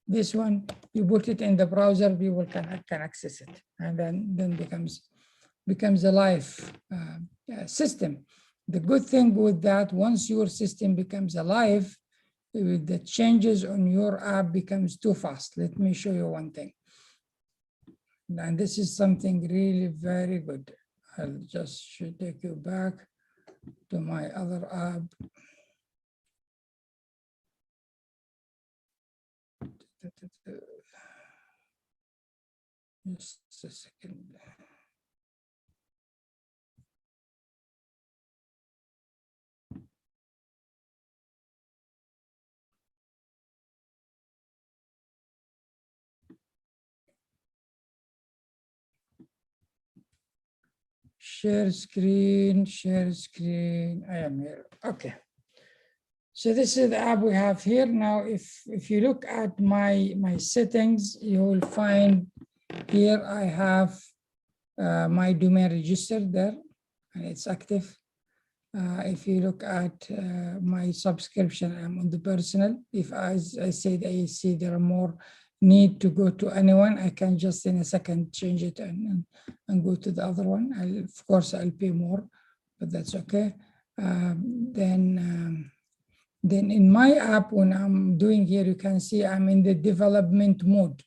A: this one, you put it in the browser, people can access it, and then becomes a live system. The good thing with that, once your system becomes alive, the changes on your app becomes too fast. Let me show you one thing. And this is something really very good. I'll just should take you back to my other app. Just a second. Share screen, I am here, okay. So this is the app we have here. Now, if you look at my settings, you will find here I have my domain registered there, and it's active. If you look at my subscription, I'm on the personal. If as I said, I see there are more need to go to anyone, I can just in a second change it and go to the other one. Of course, I'll pay more, but that's okay. Then in my app, when I'm doing here, you can see I'm in the development mode.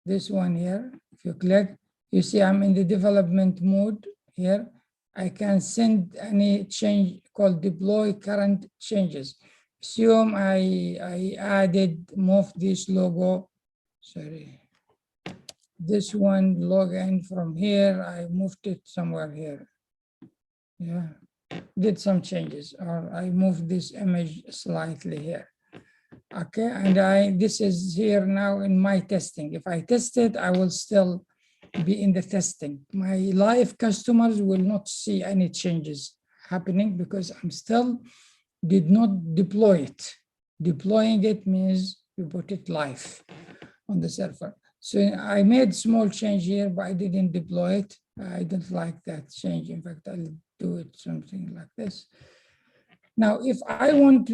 A: This one here, if you click, you see I'm in the development mode here. I can send any change called deploy current changes. Assume I added, moved this logo, sorry, this one login from here, I moved it somewhere here. Yeah, did some changes, or I moved this image slightly here. Okay, and this is here now in my testing. If I test it, I will still be in the testing. My live customers will not see any changes happening because I'm still did not deploy it. Deploying it means you put it live on the server. So I made small change here, but I didn't deploy it. I don't like that change. In fact, I'll do it something like this. Now, if I want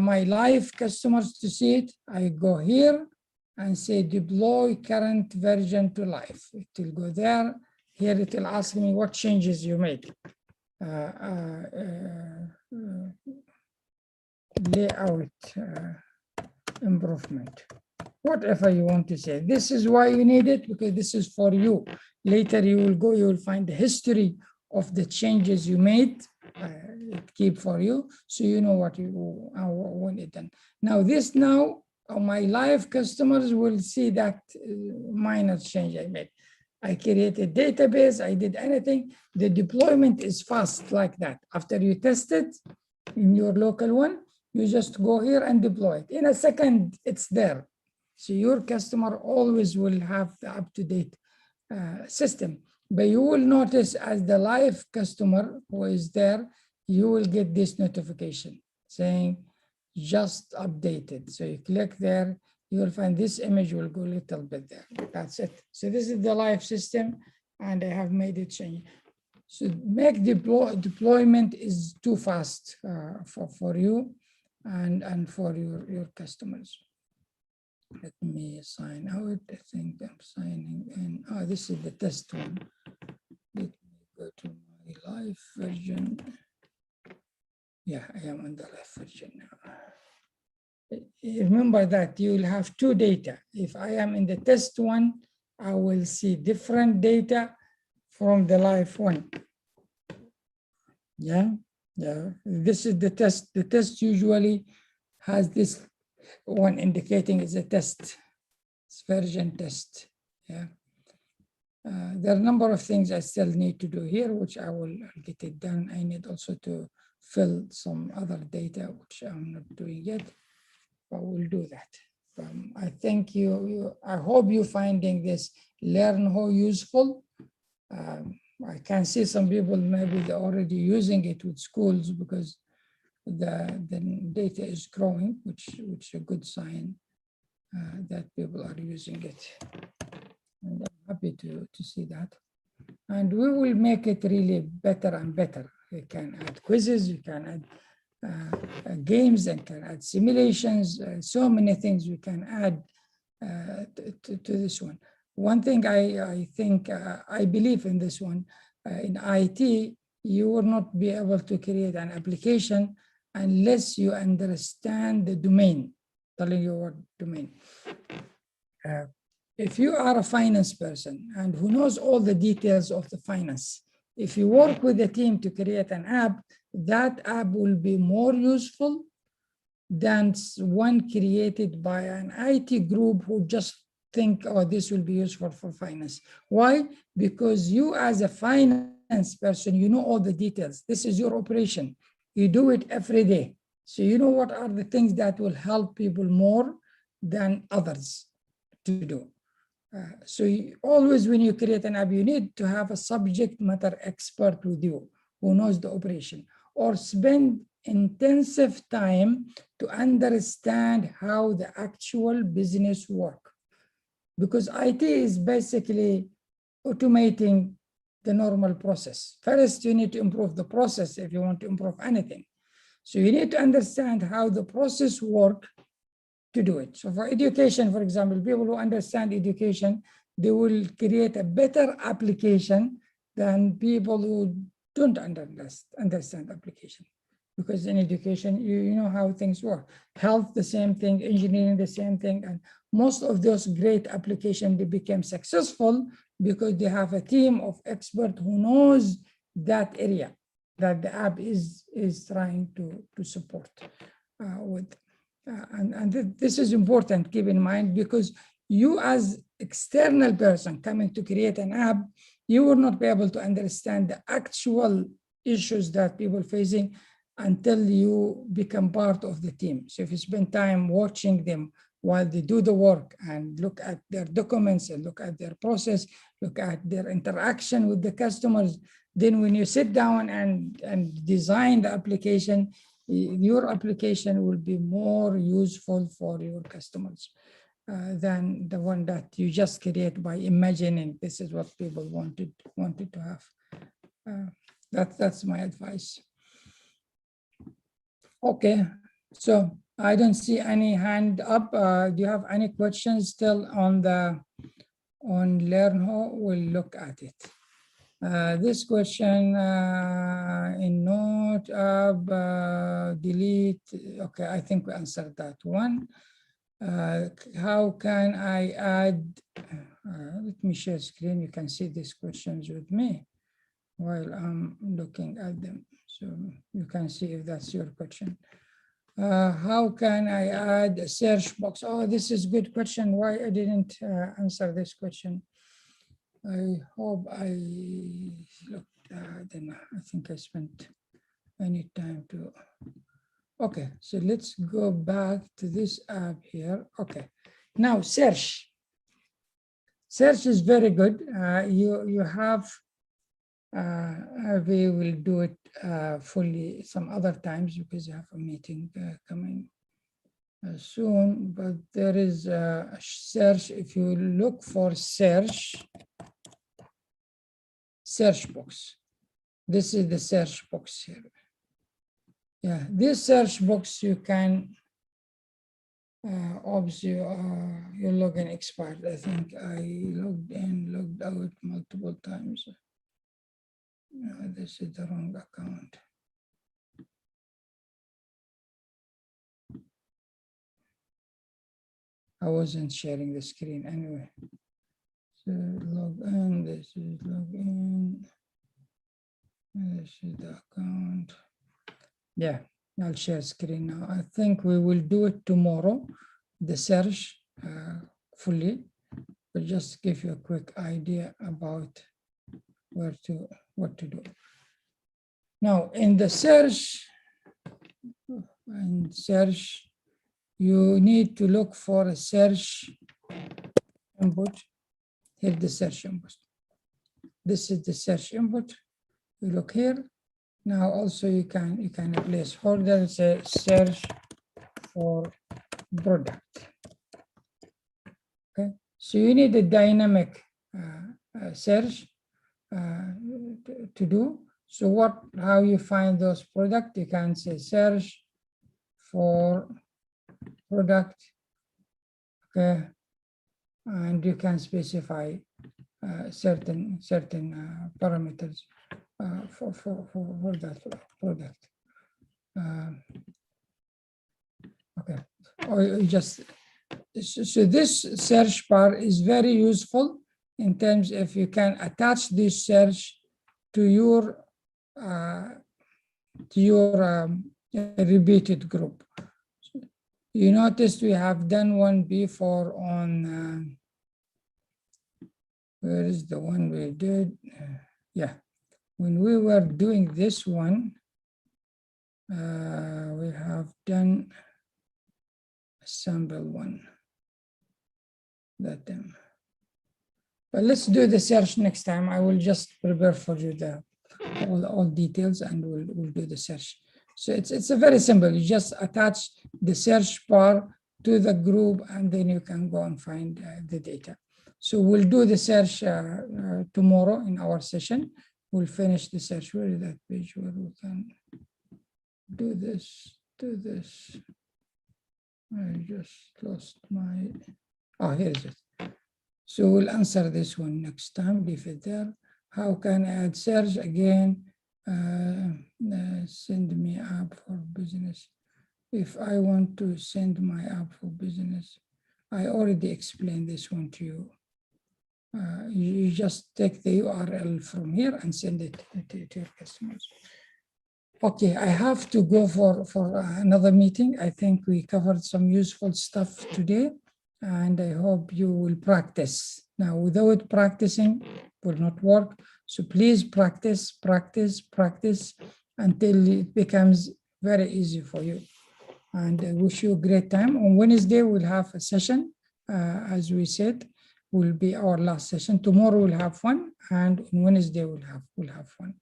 A: my live customers to see it, I go here and say deploy current version to live. It will go there. Here it will ask me what changes you made. Layout improvement, whatever you want to say. This is why you need it, because this is for you. Later you will find the history of the changes you made. Keep for you, so you know what you want it done. Now my live customers will see that minor change I made. I created database, I did anything. The deployment is fast like that. After you test it in your local one, you just go here and deploy it. In a second, it's there. So your customer always will have the up-to-date system. But you will notice as the live customer who is there, you will get this notification saying just updated. So you click there, you will find this image will go a little bit there. That's it. So this is the live system, and I have made it change. So make deployment is too fast for you and for your customers. Let me sign out. I think I'm signing in. Oh, this is the test one. Let me go to my live version. Yeah, I am on the live version now. Remember that you will have two data. If I am in the test one, I will see different data from the live one. Yeah. This is the test. The test usually has this one indicating it's a test. It's version test. Yeah. There are a number of things I still need to do here, which I'll get it done. I need also to fill some other data, which I'm not doing yet, but we'll do that. I think I hope you're finding this Learn How useful. I can see some people maybe they're already using it with schools because the data is growing, which is a good sign that people are using it. And I'm happy to see that. And we will make it really better and better. You can add quizzes, you can add games, and can add simulations, so many things we can add to this one. One thing I think, I believe in this one, in IT, you will not be able to create an application unless you understand the domain, telling you what domain. If you are a finance person and who knows all the details of the finance, if you work with a team to create an app, that app will be more useful than one created by an IT group who just think, oh, this will be useful for finance. Why? Because you as a finance person, you know all the details. This is your operation. You do it every day. So you know what are the things that will help people more than others to do. So always when you create an app, you need to have a subject matter expert with you who knows the operation, or spend intensive time to understand how the actual business work. Because IT is basically automating the normal process. First, you need to improve the process if you want to improve anything. So you need to understand how the process work to do it. So for education, for example, people who understand education, they will create a better application than people who don't understand application. Because in education, you know how things work. Health, the same thing, engineering, the same thing. And most of those great applications, they became successful because they have a team of experts who knows that area that the app is trying to support with. And this is important, keep in mind, because you as external person coming to create an app, you will not be able to understand the actual issues that people are facing until you become part of the team. So if you spend time watching them while they do the work and look at their documents and look at their process, look at their interaction with the customers, then when you sit down and design the application, your application will be more useful for your customers than the one that you just create by imagining this is what people wanted to have. That's my advice. Okay, so I don't see any hand up. Do you have any questions still on Learn How? We'll look at it. This question in Note app, delete. Okay, I think we answered that one. How can I add? Let me share screen. You can see these questions with me while I'm looking at them. So you can see if that's your question. How can I add a search box? Oh, this is a good question. Why I didn't answer this question? I hope I looked, then I think I spent any time to. Okay, so let's go back to this app here. Okay, now search. Search is very good. You have, we will do it fully some other times because you have a meeting coming soon, but there is a search. If you look for search box, this is the search box here. Yeah, this search box you can obviously your login expired. I think I logged in, logged out multiple times. This is the wrong account. I wasn't sharing the screen anyway. So log in, this is log in. This is the account. Yeah, I'll share screen now. I think we will do it tomorrow, the search fully, but just give you a quick idea about what to do. Now in the search, you need to look for a search input. Here, the search input. This is the search input. You look here. Now also you can place holder, say search for product. Okay, so you need a dynamic search to do. So how you find those products? You can say search for product, okay, and you can specify certain parameters for that product. Okay, or you just so this search bar is very useful in terms if you can attach this search to your repeated group. You noticed we have done one before on where is the one we did? Yeah, when we were doing this one, we have done a sample one that time. But let's do the search next time. I will just prepare for you the all details and we'll do the search. So it's a very simple. You just attach the search bar to the group and then you can go and find the data. So we'll do the search tomorrow in our session. We'll finish the search. Where is that page where we can do this? I just lost my, here is it. So we'll answer this one next time, leave it there. How can I add search again? Send me app for business. If I want to send my app for business, I already explained this one to you. You just take the URL from here and send it to your customers. Okay, I have to go for another meeting. I think we covered some useful stuff today, and I hope you will practice. Now, without practicing, it will not work. So please practice until it becomes very easy for you. And I wish you a great time. On Wednesday, we'll have a session, as we said, will be our last session. Tomorrow we'll have one, and on Wednesday we'll have one.